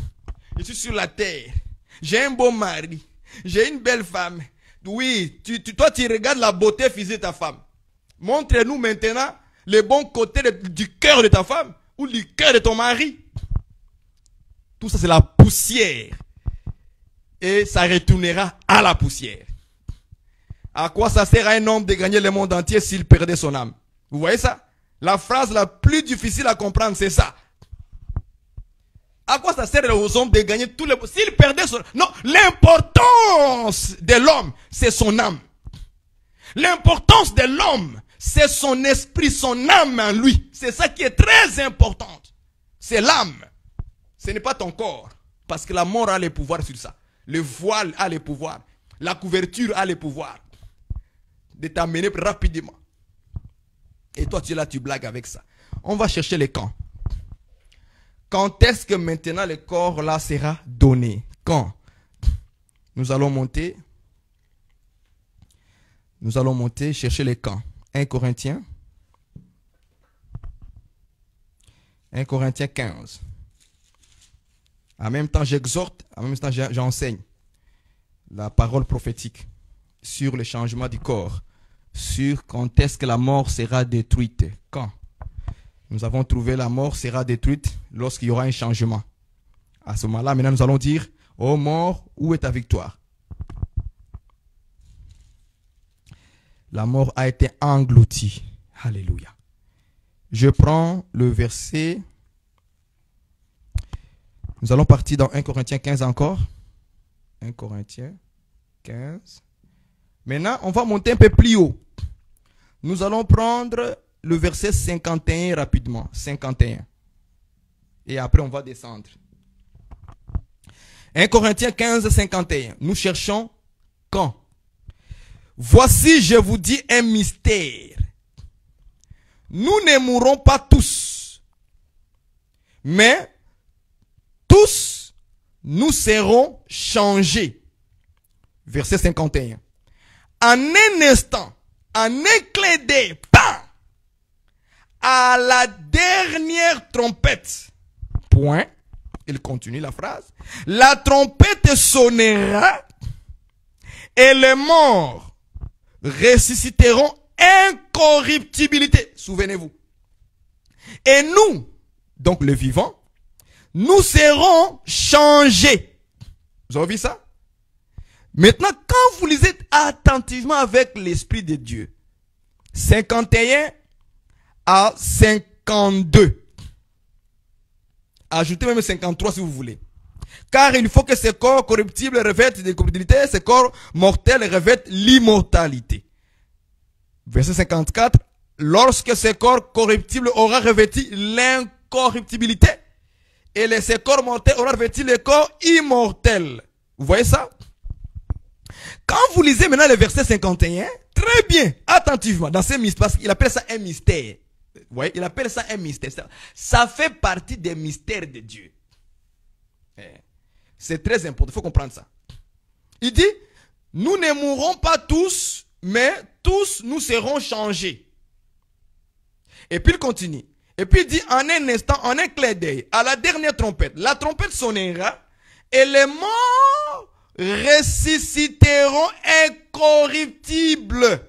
Je suis sur la terre. J'ai un beau mari. J'ai une belle femme. Oui, toi tu regardes la beauté physique de ta femme. Montre-nous maintenant les bons côtés du cœur de ta femme ou du cœur de ton mari. Tout ça c'est la poussière. Et ça retournera à la poussière. À quoi ça sert à un homme de gagner le monde entier s'il perdait son âme? Vous voyez ça? La phrase la plus difficile à comprendre, c'est ça. À quoi ça sert aux hommes de gagner tous les... S'il perdait son... Non, l'importance de l'homme, c'est son âme. L'importance de l'homme, c'est son esprit, son âme en lui. C'est ça qui est très important. C'est l'âme. Ce n'est pas ton corps. Parce que la mort a le pouvoir sur ça. Le voile a le pouvoir. La couverture a le pouvoir. De t'amener rapidement. Et toi, tu es là, tu blagues avec ça. On va chercher les camps. Quand est-ce que maintenant le corps là sera donné? Quand? Nous allons monter chercher les camps. 1 Corinthiens 15. En même temps, j'exhorte, en même temps, j'enseigne la parole prophétique sur le changement du corps, sur quand est-ce que la mort sera détruite. Quand? Nous avons trouvé la mort sera détruite lorsqu'il y aura un changement. À ce moment-là, maintenant, nous allons dire, ô mort, où est ta victoire? La mort a été engloutie. Alléluia. Je prends le verset. Nous allons partir dans 1 Corinthiens 15 encore. 1 Corinthiens 15. Maintenant, on va monter un peu plus haut. Nous allons prendre le verset 51 rapidement. 51. Et après, on va descendre. 1 Corinthiens 15, 51. Nous cherchons quand? Voici, je vous dis un mystère. Nous ne mourrons pas tous. Mais tous, nous serons changés. Verset 51. En un instant, en un clin d'œil, bam, à la dernière trompette. Point. Il continue la phrase. La trompette sonnera et les morts ressusciteront incorruptibilité. Souvenez-vous. Et nous, donc les vivants, nous serons changés. Vous avez vu ça? Maintenant, quand vous lisez attentivement avec l'Esprit de Dieu, 51 à 52. Ajoutez même 53 si vous voulez. Car il faut que ces corps corruptibles revêtent l'incorruptibilité, ces corps mortels revêtent l'immortalité. Verset 54. Lorsque ces corps corruptibles aura revêtu l'incorruptibilité, et ces corps mortels aura revêtu les corps immortels. Vous voyez ça? Quand vous lisez maintenant le verset 51, très bien, attentivement, dans ces mystères, parce qu'il appelle ça un mystère. Vous voyez, il appelle ça un mystère. Ça fait partie des mystères de Dieu. C'est très important, il faut comprendre ça. Il dit, nous ne mourrons pas tous, mais tous nous serons changés. Et puis il continue. Et puis il dit, en un instant, en un clin d'œil, à la dernière trompette, la trompette sonnera, et les morts ressusciteront incorruptibles.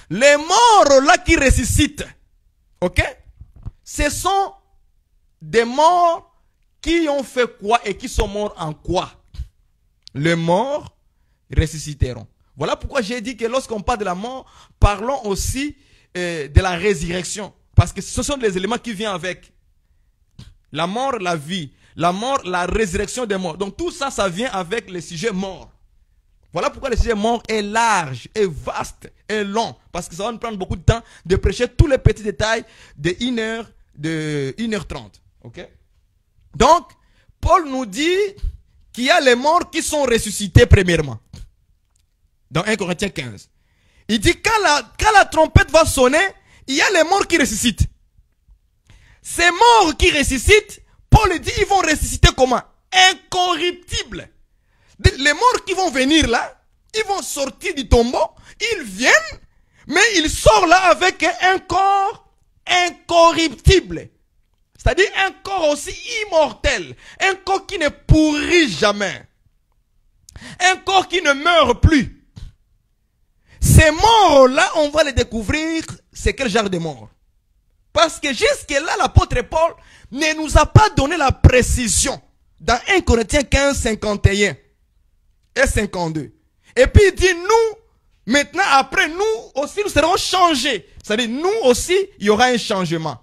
Les morts là qui ressuscitent, ok? Ce sont des morts qui ont fait quoi et qui sont morts en quoi? Les morts ressusciteront. Voilà pourquoi j'ai dit que lorsqu'on parle de la mort, parlons aussi de la résurrection. Parce que ce sont les éléments qui viennent avec. La mort, la vie. La mort, la résurrection des morts. Donc tout ça, ça vient avec le sujet mort. Voilà pourquoi le sujet mort est large, est vaste, est long. Parce que ça va nous prendre beaucoup de temps de prêcher tous les petits détails de 1h30. Ok? Donc, Paul nous dit qu'il y a les morts qui sont ressuscités premièrement. Dans 1 Corinthiens 15. Il dit quand la trompette va sonner, il y a les morts qui ressuscitent. Ces morts qui ressuscitent, Paul dit, ils vont ressusciter comment? Incorruptibles. Les morts qui vont venir là, ils vont sortir du tombeau, ils viennent, mais ils sortent là avec un corps incorruptible. C'est-à-dire un corps aussi immortel, un corps qui ne pourrit jamais, un corps qui ne meurt plus. Ces morts-là, on va les découvrir, c'est quel genre de mort. Parce que jusque-là, l'apôtre Paul ne nous a pas donné la précision. Dans 1 Corinthiens 15, 51 et 52. Et puis il dit, nous, maintenant, après, nous aussi, nous serons changés. C'est-à-dire, nous aussi, il y aura un changement.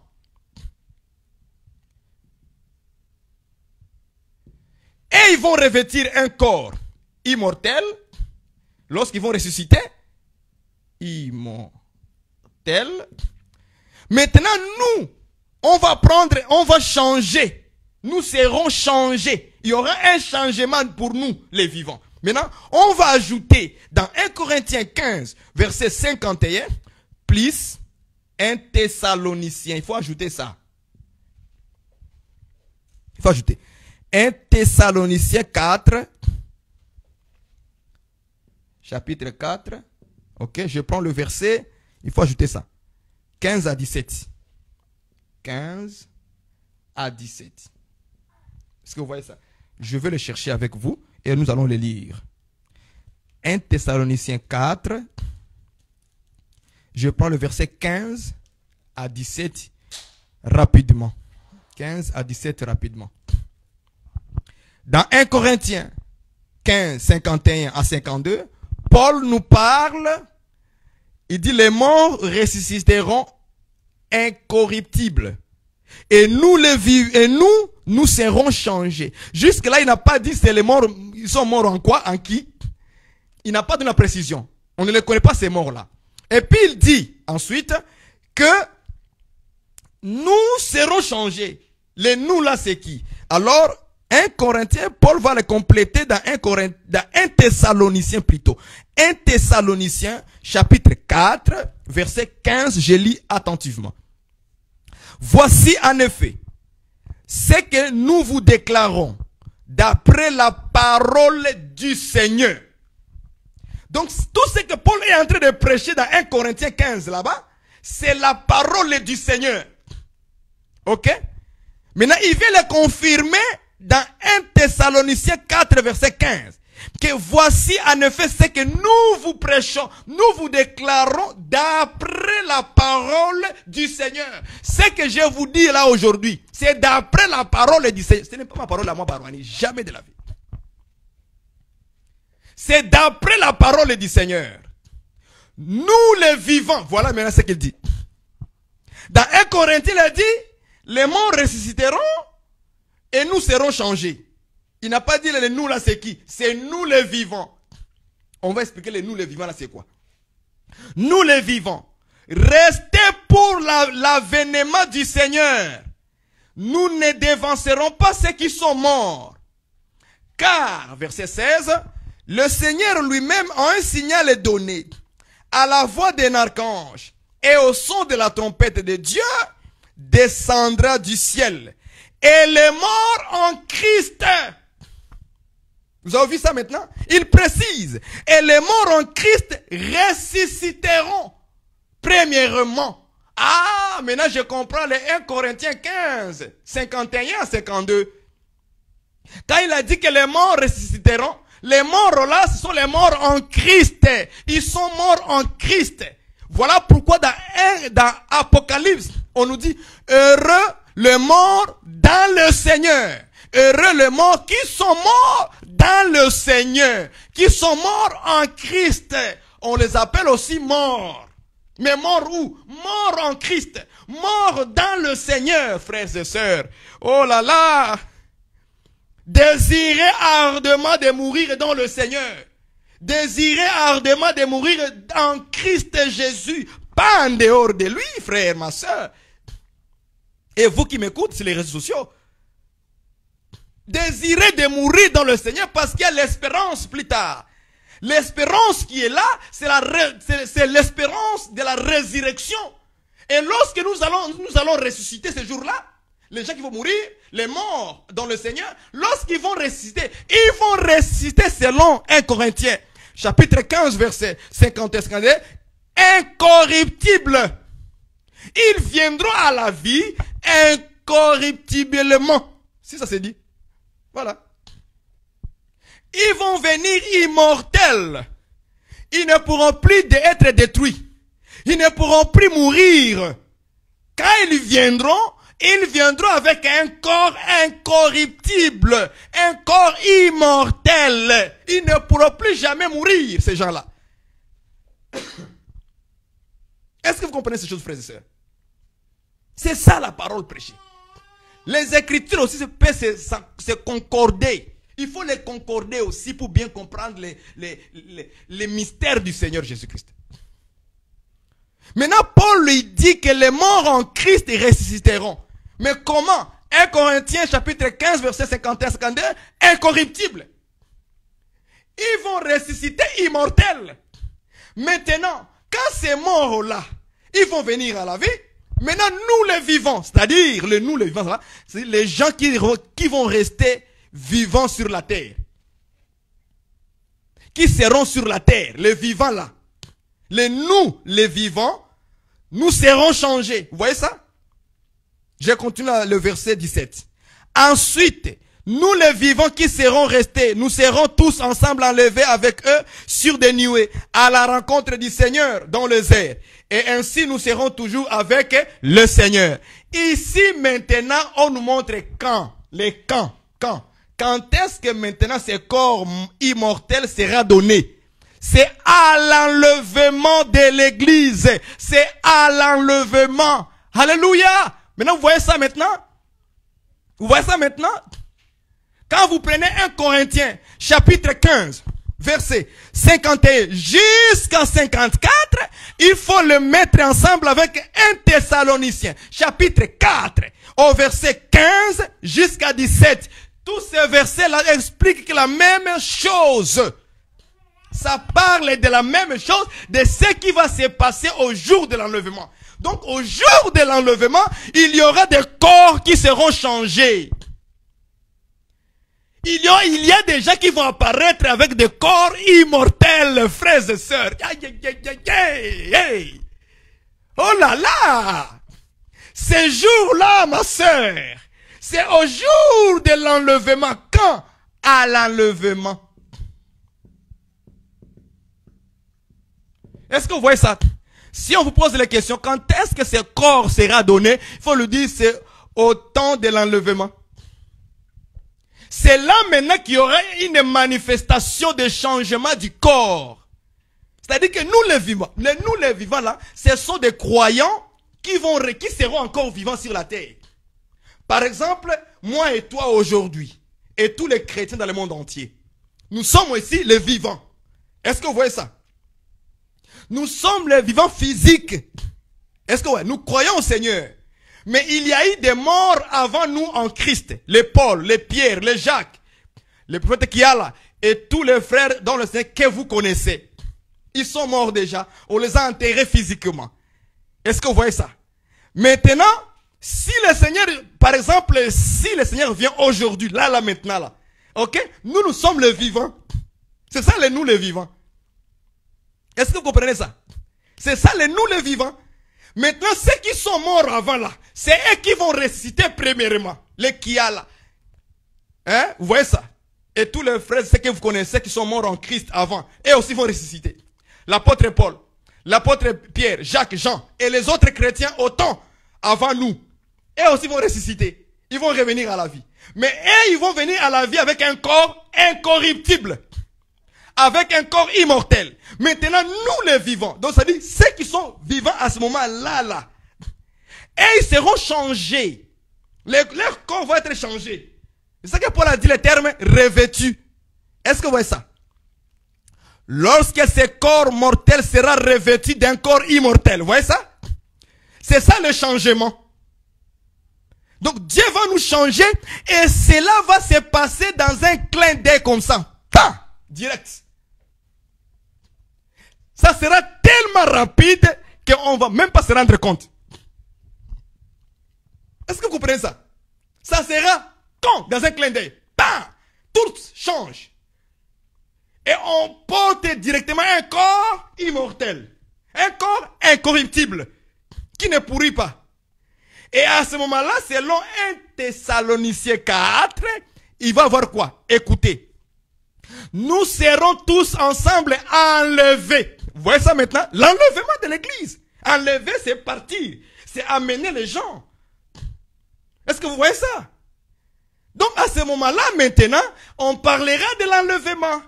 Et ils vont revêtir un corps immortel lorsqu'ils vont ressusciter. Immortel. Maintenant, nous, on va changer. Nous serons changés. Il y aura un changement pour nous, les vivants. Maintenant, on va ajouter dans 1 Corinthiens 15, verset 51, plus 1 Thessaloniciens. Il faut ajouter ça. Il faut ajouter. 1 Thessaloniciens 4, chapitre 4. Ok, je prends le verset. Il faut ajouter ça. 15 à 17. 15 à 17. Est-ce que vous voyez ça? Je vais le chercher avec vous et nous allons le lire. 1 Thessaloniciens 4. Je prends le verset 15 à 17 rapidement. 15 à 17 rapidement. Dans 1 Corinthiens 15, 51 à 52, Paul nous parle, il dit les morts ressusciteront incorruptibles. Et nous les vivants, et nous serons changés. Jusque-là, il n'a pas dit c'est les morts, ils sont morts en quoi, en qui? Il n'a pas donné la précision. On ne les connaît pas ces morts-là. Et puis il dit ensuite que nous serons changés. Les nous là, c'est qui? Alors, 1 Corinthien, Paul va le compléter dans 1 Thessaloniciens plutôt. 1 Thessaloniciens, chapitre 4, verset 15, je lis attentivement. Voici en effet ce que nous vous déclarons d'après la parole du Seigneur. Donc tout ce que Paul est en train de prêcher dans 1 Corinthiens 15 là-bas, c'est la parole du Seigneur. Ok? Maintenant, il vient le confirmer dans 1 Thessaloniciens 4, verset 15. Que voici en effet ce que nous vous prêchons, nous vous déclarons d'après la parole du Seigneur. Ce que je vous dis là aujourd'hui, c'est d'après la parole du Seigneur. Ce n'est pas ma parole à moi, Barouani, jamais de la vie. C'est d'après la parole du Seigneur. Nous les vivants, voilà maintenant ce qu'il dit. Dans 1 Corinthiens, il a dit, les morts ressusciteront et nous serons changés. Il n'a pas dit les nous là c'est qui? C'est nous les vivants. On va expliquer les nous les vivants là c'est quoi? Nous les vivants. Restez pour l'avènement du Seigneur. Nous ne dévancerons pas ceux qui sont morts. Car, verset 16, le Seigneur lui-même a un signal donné. À la voix d'un archange et au son de la trompette de Dieu, descendra du ciel. Et les morts en Christ. Vous avez vu ça maintenant? Il précise. Et les morts en Christ ressusciteront. Premièrement. Ah, maintenant je comprends les 1 Corinthiens 15, 51 à 52. Quand il a dit que les morts ressusciteront, les morts là, ce sont les morts en Christ. Ils sont morts en Christ. Voilà pourquoi dans Apocalypse, on nous dit, heureux les morts dans le Seigneur. Heureux les morts qui sont morts dans le Seigneur, qui sont morts en Christ. On les appelle aussi morts. Mais morts où? Morts en Christ. Morts dans le Seigneur, frères et sœurs. Oh là là! Désirez ardemment de mourir dans le Seigneur. Désirez ardemment de mourir en Christ Jésus. Pas en dehors de lui, frère, ma soeur. Et vous qui m'écoutez sur les réseaux sociaux. Désirez de mourir dans le Seigneur parce qu'il y a l'espérance plus tard. L'espérance qui est là, c'est l'espérance de la résurrection. Et lorsque nous allons ressusciter ce jour-là, les gens qui vont mourir, les morts dans le Seigneur, lorsqu'ils vont ressusciter, ils vont ressusciter selon 1 Corinthiens, chapitre 15, verset 51, incorruptibles. Ils viendront à la vie incorruptiblement. Si ça s'est dit. Voilà. Ils vont venir immortels. Ils ne pourront plus être détruits. Ils ne pourront plus mourir. Quand ils viendront avec un corps incorruptible, un corps immortel. Ils ne pourront plus jamais mourir, ces gens-là. Est-ce que vous comprenez ces choses, frères et sœurs? C'est ça la parole prêchée. Les Écritures aussi peuvent se concorder. Il faut les concorder aussi pour bien comprendre les mystères du Seigneur Jésus-Christ. Maintenant, Paul lui dit que les morts en Christ ressusciteront. Mais comment? 1 Corinthiens chapitre 15 verset 51-52, incorruptibles. Ils vont ressusciter immortels. Maintenant, quand ces morts-là, ils vont venir à la vie, maintenant nous les vivants, c'est-à-dire nous les vivants, c'est les gens qui vont rester vivants sur la terre. Qui seront sur la terre, les vivants là. Les vivants, nous serons changés. Vous voyez ça? Je continue le verset 17. Ensuite, nous les vivants qui serons restés, nous serons tous ensemble enlevés avec eux sur des nuées, à la rencontre du Seigneur dans les airs. Et ainsi nous serons toujours avec le Seigneur. Ici maintenant, on nous montre quand. Les quand. Quand est-ce que maintenant ce corps immortel sera donné? C'est à l'enlèvement de l'église. C'est à l'enlèvement. Alléluia. Maintenant, vous voyez ça maintenant? Vous voyez ça maintenant? Quand vous prenez 1 Corinthiens, chapitre 15, verset 51 jusqu'à 54, il faut le mettre ensemble avec 1 Thessaloniciens, chapitre 4, au verset 15 jusqu'à 17. Tous ces versets-là expliquent la même chose. Ça parle de la même chose, de ce qui va se passer au jour de l'enlèvement. Donc au jour de l'enlèvement, il y aura des corps qui seront changés. Il y a des gens qui vont apparaître avec des corps immortels, frères et sœurs. Oh là là! Ces jours-là, ma sœur, C'est au jour de l'enlèvement. Quand? À l'enlèvement. Est-ce que vous voyez ça? Si on vous pose la question, quand est-ce que ce corps sera donné? Il faut le dire, c'est au temps de l'enlèvement. C'est là maintenant qu'il y aura une manifestation de changement du corps. C'est-à-dire que nous les vivants là, ce sont des croyants qui seront encore vivants sur la terre. Par exemple, moi et toi aujourd'hui, et tous les chrétiens dans le monde entier, nous sommes ici les vivants. Est-ce que vous voyez ça? Nous sommes les vivants physiques. Est-ce que nous croyons au Seigneur? Mais il y a eu des morts avant nous en Christ. Les Paul, les Pierre, les Jacques, les prophètes qui y a là, et tous les frères dans le Seigneur que vous connaissez. Ils sont morts déjà. On les a enterrés physiquement. Est-ce que vous voyez ça? Maintenant, si le Seigneur, par exemple, si le Seigneur vient aujourd'hui, là, maintenant, là, ok? Nous sommes les vivants. C'est ça, nous les vivants. Est-ce que vous comprenez ça? C'est ça, nous les vivants. Maintenant, ceux qui sont morts avant là, c'est eux qui vont ressusciter premièrement. Les qui a là. Hein? Vous voyez ça? Et tous les frères, ceux que vous connaissez qui sont morts en Christ avant, eux aussi vont ressusciter. L'apôtre Paul, l'apôtre Pierre, Jacques, Jean et les autres chrétiens autant avant nous, eux aussi vont ressusciter. Ils vont revenir à la vie. Mais eux, ils vont venir à la vie avec un corps incorruptible. Avec un corps immortel. Maintenant, nous les vivants. Donc, ça dit, ceux qui sont vivants à ce moment-là, là, et ils seront changés. Leur corps va être changé. C'est ça que Paul a dit le terme revêtu. Est-ce que vous voyez ça? Lorsque ce corps mortel sera revêtu d'un corps immortel. Vous voyez ça? C'est ça le changement. Donc, Dieu va nous changer et cela va se passer dans un clin d'œil comme ça. Direct. Ça sera tellement rapide qu'on ne va même pas se rendre compte. Est-ce que vous comprenez ça? Ça sera quand? Dans un clin d'œil. Tout change. Et on porte directement un corps immortel. Un corps incorruptible. Qui ne pourrit pas. Et à ce moment-là, selon 1 Thessaloniciens 4, il va voir quoi? Écoutez. Nous serons tous ensemble enlevés. Vous voyez ça maintenant? L'enlèvement de l'église. Enlever, c'est partir. C'est amener les gens. Est-ce que vous voyez ça? Donc à ce moment-là, maintenant, on parlera de l'enlèvement.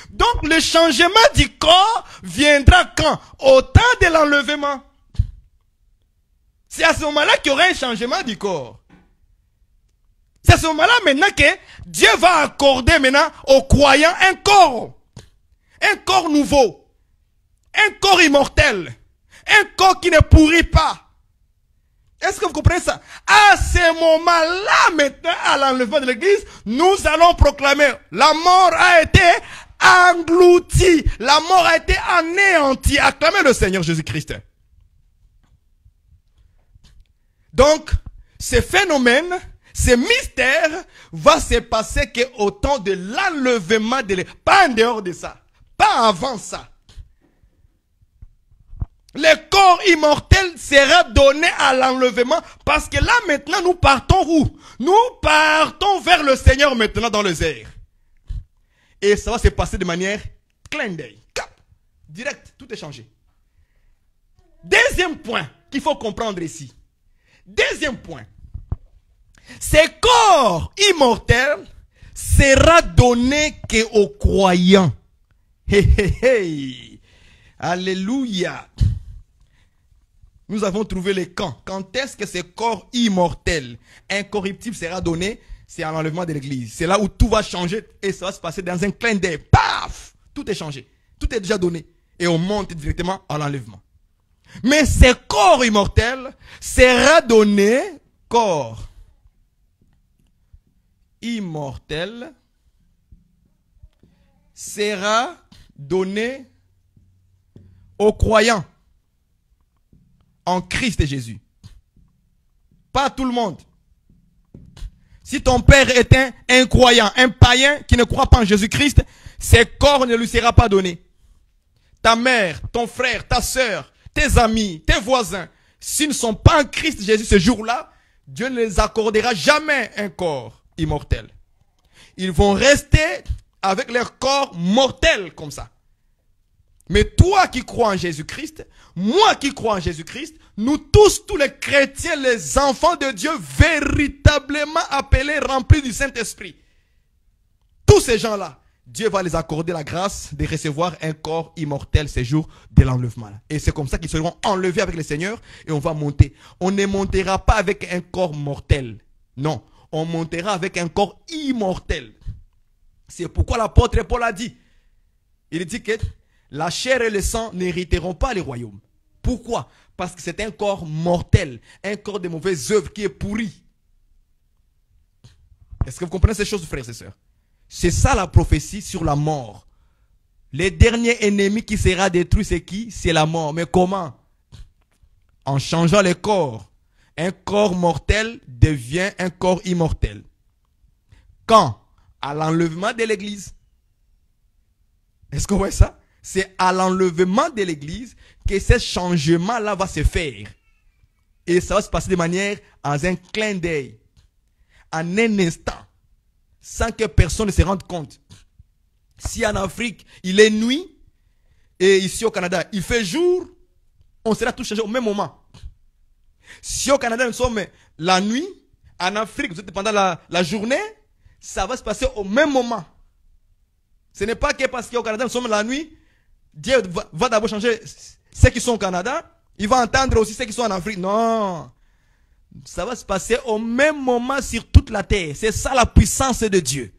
Donc le changement du corps viendra quand? Au temps de l'enlèvement. C'est à ce moment-là qu'il y aura un changement du corps. C'est à ce moment-là maintenant que Dieu va accorder maintenant aux croyants un corps nouveau, un corps immortel, un corps qui ne pourrit pas. Est-ce que vous comprenez ça? À ce moment-là maintenant, à l'enlèvement de l'église, nous allons proclamer la mort a été engloutie, la mort a été anéantie. Acclamez le Seigneur Jésus-Christ. Donc, ce phénomène, ce mystère va se passer qu'au temps de l'enlèvement de l'église. Pas en dehors de ça. Pas avant ça. Le corps immortel sera donné à l'enlèvement parce que là maintenant nous partons où? Nous partons vers le Seigneur maintenant dans les airs. Et ça va se passer de manière clin d'œil. Direct, tout est changé. Deuxième point qu'il faut comprendre ici. Deuxième point. Ce corps immortel sera donné qu'aux croyants. Hey, hey, hey. Alléluia. Nous avons trouvé les camps. Quand est-ce que ce corps immortel, incorruptible sera donné? C'est à l'enlèvement de l'église. C'est là où tout va changer et ça va se passer dans un clin d'œil. Paf! Tout est changé. Tout est déjà donné. Et on monte directement à l'enlèvement. Mais ce corps immortel sera donné, corps immortel sera donné aux croyants en Christ Jésus. Pas tout le monde. Si ton père est un incroyant, un païen qui ne croit pas en Jésus-Christ, ce corps ne lui sera pas donné. Ta mère, ton frère, ta soeur, tes amis, tes voisins, s'ils ne sont pas en Christ Jésus ce jour-là, Dieu ne les accordera jamais un corps immortel. Ils vont rester avec leur corps mortel comme ça. Mais toi qui crois en Jésus-Christ, moi qui crois en Jésus-Christ, nous tous les chrétiens, les enfants de Dieu, véritablement appelés, remplis du Saint-Esprit. Tous ces gens-là, Dieu va les accorder la grâce de recevoir un corps immortel ces jours de l'enlèvement. Et c'est comme ça qu'ils seront enlevés avec le Seigneur et on va monter. On ne montera pas avec un corps mortel. Non, on montera avec un corps immortel. C'est pourquoi l'apôtre Paul a dit. Il dit que la chair et le sang n'hériteront pas les royaumes. Pourquoi? Parce que c'est un corps mortel, un corps de mauvaises œuvres qui est pourri. Est-ce que vous comprenez ces choses, frères et sœurs? C'est ça la prophétie sur la mort. Le dernier ennemi qui sera détruit, c'est qui? C'est la mort. Mais comment? En changeant le corps. Un corps mortel devient un corps immortel. Quand? À l'enlèvement de l'église. Est-ce que vous voyez ça? C'est à l'enlèvement de l'église que ce changement-là va se faire. Et ça va se passer de manière, en un clin d'œil. En un instant. Sans que personne ne se rende compte. Si en Afrique, il est nuit, et ici au Canada, il fait jour, on sera tous changés au même moment. Si au Canada, nous sommes la nuit, en Afrique, vous êtes pendant la journée, ça va se passer au même moment. Ce n'est pas que parce qu'au Canada, nous sommes la nuit, Dieu va d'abord changer ceux qui sont au Canada, il va entendre aussi ceux qui sont en Afrique. Non. Ça va se passer au même moment sur toute la terre. C'est ça la puissance de Dieu.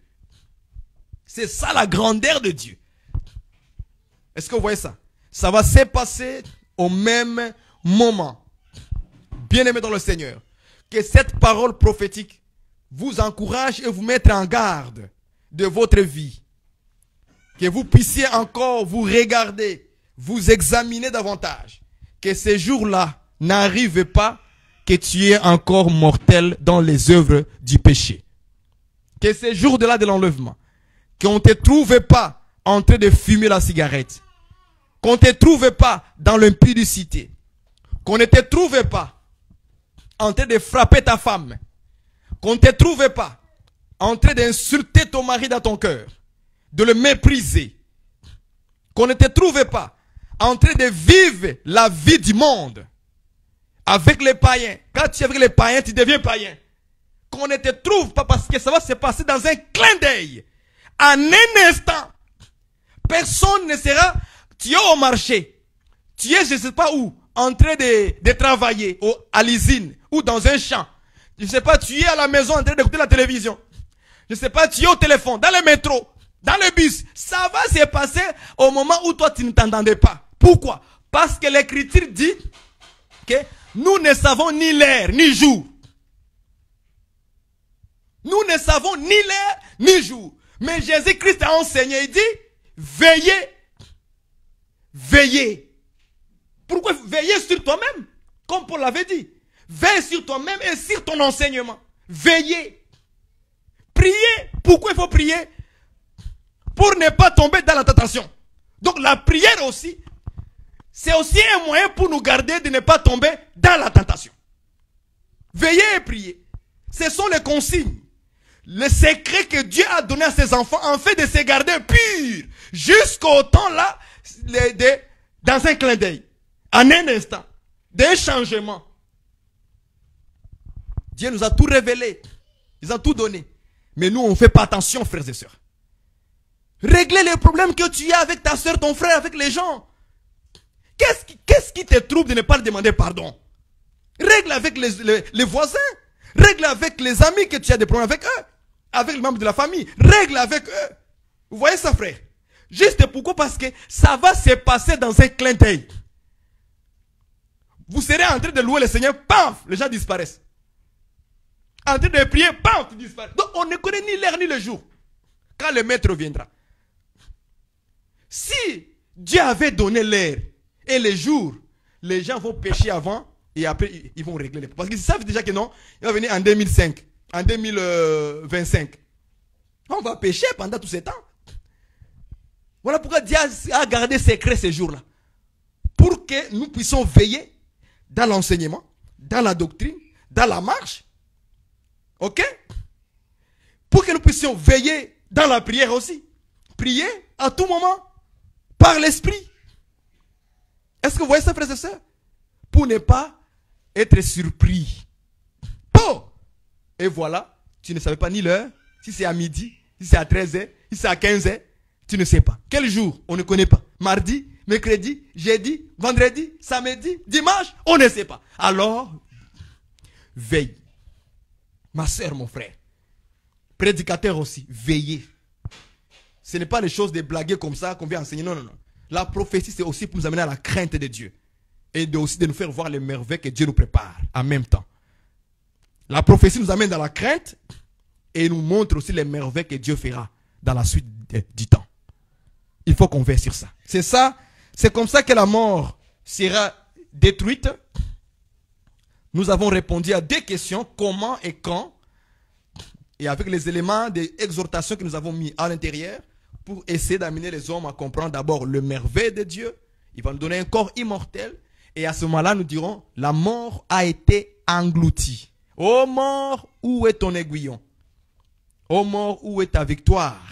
C'est ça la grandeur de Dieu. Est-ce que vous voyez ça? Ça va se passer au même moment. Bien-aimés dans le Seigneur, que cette parole prophétique vous encourage et vous mette en garde de votre vie. Que vous puissiez encore vous regarder, vous examiner davantage. Que ces jours-là n'arrivent pas que tu es encore mortel dans les œuvres du péché. Que ces jours-là de l'enlèvement, qu'on ne te trouve pas en train de fumer la cigarette. Qu'on ne te trouve pas dans l'impudicité. Qu'on ne te trouve pas en train de frapper ta femme. Qu'on ne te trouve pas en train d'insulter ton mari dans ton cœur. De le mépriser. Qu'on ne te trouve pas en train de vivre la vie du monde. Avec les païens. Quand tu es avec les païens, tu deviens païen. Qu'on ne te trouve pas parce que ça va se passer dans un clin d'œil. En un instant. Personne ne sera... Tu es au marché. Tu es je ne sais pas où. En train de travailler. À l'usine. Ou dans un champ. Je ne sais pas, tu es à la maison en train d'écouter la télévision. Je ne sais pas, tu es au téléphone. Dans le métro. Dans le bus. Ça va se passer au moment où toi tu ne t'entendais pas. Pourquoi? Parce que l'écriture dit que nous ne savons ni l'heure, ni jour. Nous ne savons ni l'heure, ni jour. Mais Jésus-Christ a enseigné, il dit, veillez. Veillez. Pourquoi? Veillez sur toi-même. Comme Paul l'avait dit. Veille sur toi-même et sur ton enseignement. Veillez. Priez. Pourquoi il faut prier? Pour ne pas tomber dans la tentation. Donc la prière aussi, c'est aussi un moyen pour nous garder de ne pas tomber dans la tentation. Veillez et priez. Ce sont les consignes. Le secret que Dieu a donné à ses enfants en fait de se garder purs. Jusqu'au temps là, dans un clin d'œil. En un instant. D'un changement. Dieu nous a tout révélé. Il nous a tout donné. Mais nous, on ne fait pas attention, frères et sœurs. Régler les problèmes que tu as avec ta soeur, ton frère, avec les gens. Qu'est-ce qui te trouble de ne pas demander pardon? Règle avec les voisins. Règle avec les amis que tu as des problèmes avec eux. Avec les membres de la famille. Règle avec eux. Vous voyez ça, frère? Juste pourquoi? Parce que ça va se passer dans un clin d'œil. Vous serez en train de louer le Seigneur, paf, les gens disparaissent. En train de prier, paf, ils disparaissent. Donc on ne connaît ni l'heure ni le jour. Quand le maître viendra. Si Dieu avait donné l'heure et le jour, les gens vont pécher avant et après ils vont régler les... Parce qu'ils savent déjà que non, il va venir en 2005, en 2025. On va pécher pendant tout ce temps. Voilà pourquoi Dieu a gardé secret ces jours-là. Pour que nous puissions veiller dans l'enseignement, dans la doctrine, dans la marche, Ok? Pour que nous puissions veiller dans la prière aussi. Prier à tout moment par l'esprit. Est-ce que vous voyez ça, frères et sœurs? Pour ne pas être surpris. Oh! Et voilà, tu ne savais pas ni l'heure, si c'est à midi, si c'est à 13h, si c'est à 15h, tu ne sais pas. Quel jour? On ne connaît pas. Mardi, mercredi, jeudi, vendredi, samedi, dimanche, on ne sait pas. Alors, veille. Ma soeur, mon frère. Prédicateur aussi, veillez. Ce n'est pas les choses de blaguer comme ça qu'on vient enseigner. Non, non, non. La prophétie, c'est aussi pour nous amener à la crainte de Dieu. Et aussi de nous faire voir les merveilles que Dieu nous prépare en même temps. La prophétie nous amène dans la crainte et nous montre aussi les merveilles que Dieu fera dans la suite du temps. Il faut qu'on veille sur ça. C'est ça, c'est comme ça que la mort sera détruite. Nous avons répondu à des questions, comment et quand, et avec les éléments d'exhortation que nous avons mis à l'intérieur pour essayer d'amener les hommes à comprendre d'abord le merveille de Dieu. Il va nous donner un corps immortel et à ce moment-là nous dirons la mort a été engloutie. Ô mort, où est ton aiguillon? Ô mort, où est ta victoire?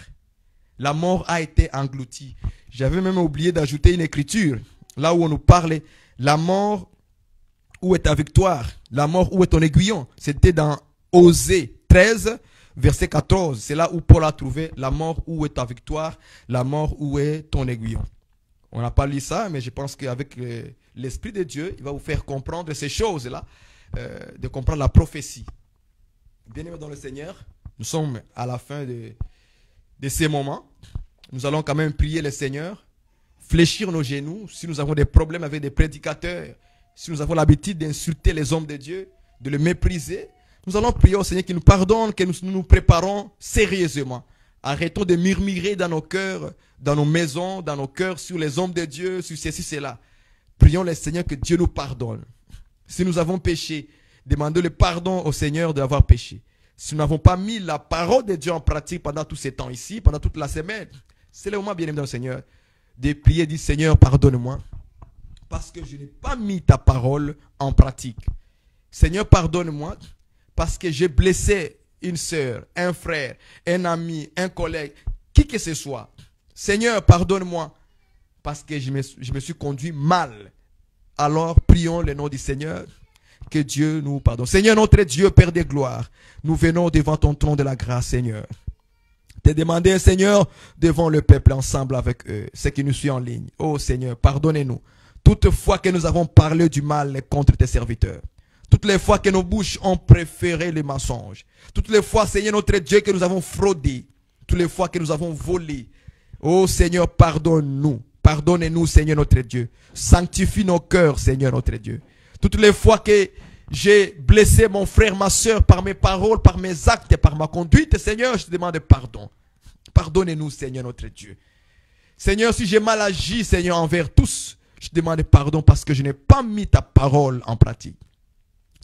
La mort a été engloutie. J'avais même oublié d'ajouter une écriture là où on nous parlait la mort, où est ta victoire? La mort, où est ton aiguillon? C'était dans Osée 13, verset 14. C'est là où Paul a trouvé la mort, où est ta victoire? La mort, où est ton aiguillon? On n'a pas lu ça, mais je pense qu'avec l'Esprit de Dieu, il va vous faire comprendre ces choses-là, de comprendre la prophétie. Bien-aimés dans le Seigneur, nous sommes à la fin de ces moments. Nous allons quand même prier le Seigneur, fléchir nos genoux. Si nous avons des problèmes avec des prédicateurs, si nous avons l'habitude d'insulter les hommes de Dieu, de les mépriser, nous allons prier au Seigneur qu'il nous pardonne, que nous nous préparons sérieusement. Arrêtons de murmurer dans nos cœurs, dans nos maisons, dans nos cœurs, sur les hommes de Dieu, sur ceci, cela. Prions le Seigneur que Dieu nous pardonne. Si nous avons péché, demandons le pardon au Seigneur d'avoir péché. Si nous n'avons pas mis la parole de Dieu en pratique pendant tous ces temps ici, pendant toute la semaine, c'est le moment, bien-aimé dans le Seigneur, de prier et dire Seigneur, pardonne-moi, parce que je n'ai pas mis ta parole en pratique. Seigneur, pardonne-moi, parce que j'ai blessé une sœur, un frère, un ami, un collègue, qui que ce soit. Seigneur, pardonne-moi, parce que je me suis conduit mal. Alors, prions le nom du Seigneur, que Dieu nous pardonne. Seigneur, notre Dieu, Père de gloire, nous venons devant ton trône de la grâce, Seigneur. Te demander, Seigneur, devant le peuple, ensemble avec eux, ceux qui nous suivent en ligne. Oh Seigneur, pardonnez-nous. Toutefois que nous avons parlé du mal contre tes serviteurs. Toutes les fois que nos bouches ont préféré les mensonges. Toutes les fois, Seigneur, notre Dieu, que nous avons fraudé. Toutes les fois que nous avons volé. Oh Seigneur, pardonne-nous. Pardonnez-nous, Seigneur, notre Dieu. Sanctifie nos cœurs, Seigneur, notre Dieu. Toutes les fois que j'ai blessé mon frère, ma soeur, par mes paroles, par mes actes et par ma conduite, Seigneur, je te demande pardon. Pardonnez-nous, Seigneur, notre Dieu. Seigneur, si j'ai mal agi, Seigneur, envers tous, je te demande pardon parce que je n'ai pas mis ta parole en pratique.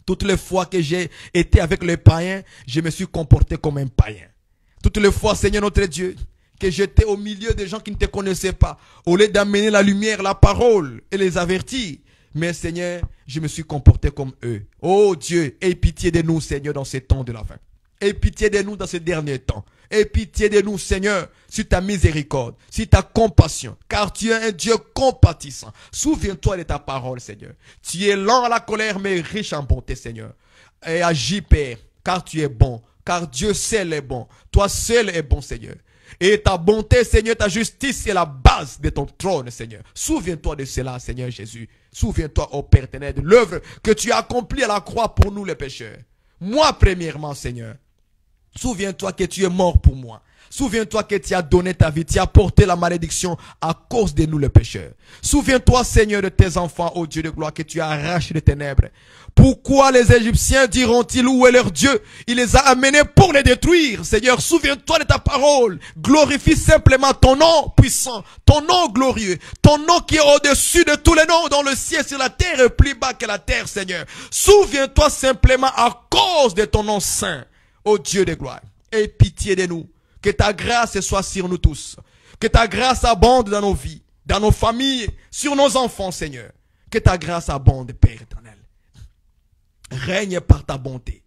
Toutes les fois que j'ai été avec les païens, je me suis comporté comme un païen. Toutes les fois, Seigneur, notre Dieu, que j'étais au milieu des gens qui ne te connaissaient pas, au lieu d'amener la lumière, la parole et les avertir, mais Seigneur, je me suis comporté comme eux. Oh Dieu, aie pitié de nous, Seigneur, dans ces temps de la fin. Aie pitié de nous dans ces derniers temps. Aie pitié de nous, Seigneur, sur ta miséricorde, sur ta compassion, car tu es un Dieu compatissant. Souviens-toi de ta parole, Seigneur. Tu es lent à la colère, mais riche en bonté, Seigneur. Et agis, Père, car tu es bon, car Dieu seul est bon. Toi seul es bon, Seigneur. Et ta bonté, Seigneur, ta justice est la base de ton trône, Seigneur. Souviens-toi de cela, Seigneur Jésus. Souviens-toi, ô Père éternel, de l'œuvre que tu as accomplie à la croix pour nous les pécheurs. Moi, premièrement, Seigneur. Souviens-toi que tu es mort pour moi. Souviens-toi que tu as donné ta vie, tu as porté la malédiction à cause de nous les pécheurs. Souviens-toi, Seigneur, de tes enfants, ô Dieu de gloire, que tu as arraché les ténèbres. Pourquoi les Égyptiens diront-ils où est leur Dieu? Il les a amenés pour les détruire. Seigneur, souviens-toi de ta parole. Glorifie simplement ton nom puissant, ton nom glorieux, ton nom qui est au-dessus de tous les noms dans le ciel, sur la terre et plus bas que la terre, Seigneur. Souviens-toi simplement à cause de ton nom saint, ô Dieu de gloire. Aie pitié de nous. Que ta grâce soit sur nous tous. Que ta grâce abonde dans nos vies, dans nos familles, sur nos enfants, Seigneur. Que ta grâce abonde, Père éternel. Règne par ta bonté.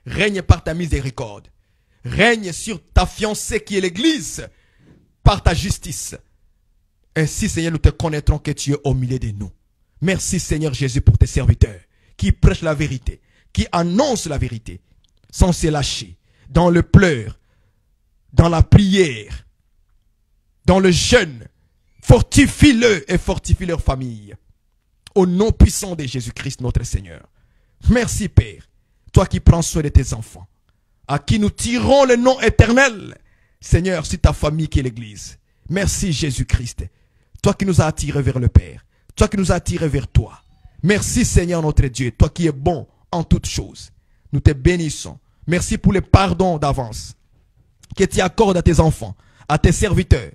règne par ta miséricorde. Règne sur ta fiancée qui est l'Église par ta justice. Ainsi, Seigneur, nous te connaîtrons que tu es au milieu de nous. Merci, Seigneur Jésus, pour tes serviteurs qui prêchent la vérité, qui annoncent la vérité, sans se lâcher, dans le pleur, dans la prière, dans le jeûne. Fortifie-le et fortifie leur famille. Au nom puissant de Jésus-Christ, notre Seigneur. Merci, Père, toi qui prends soin de tes enfants, à qui nous tirons le nom éternel. Seigneur, c'est ta famille qui est l'Église. Merci, Jésus-Christ, toi qui nous as attirés vers le Père, toi qui nous as attirés vers toi. Merci, Seigneur notre Dieu, toi qui es bon en toutes choses. Nous te bénissons. Merci pour le pardon d'avance que tu accordes à tes enfants, à tes serviteurs.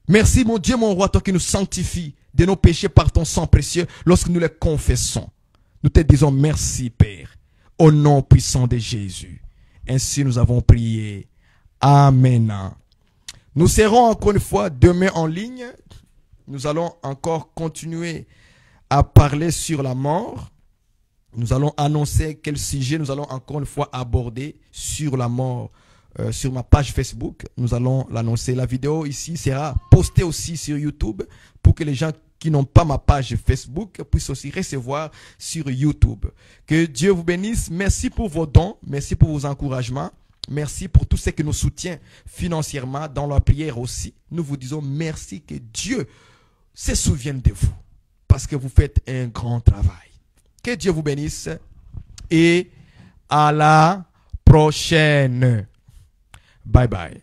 Merci, mon Dieu, mon roi, toi qui nous sanctifies de nos péchés par ton sang précieux lorsque nous les confessons. Nous te disons merci, Père, au nom puissant de Jésus. Ainsi nous avons prié. Amen. Nous serons encore une fois demain en ligne. Nous allons encore continuer à parler sur la mort. Nous allons annoncer quel sujet nous allons encore une fois aborder sur la mort sur ma page Facebook. Nous allons l'annoncer. La vidéo ici sera postée aussi sur YouTube pour que les gens qui n'ont pas ma page Facebook puissent aussi recevoir sur YouTube. Que Dieu vous bénisse. Merci pour vos dons. Merci pour vos encouragements. Merci pour tout ce qui nous soutient financièrement dans la prière aussi. Nous vous disons merci, que Dieu se souvienne de vous parce que vous faites un grand travail. Que Dieu vous bénisse et à la prochaine. Bye bye.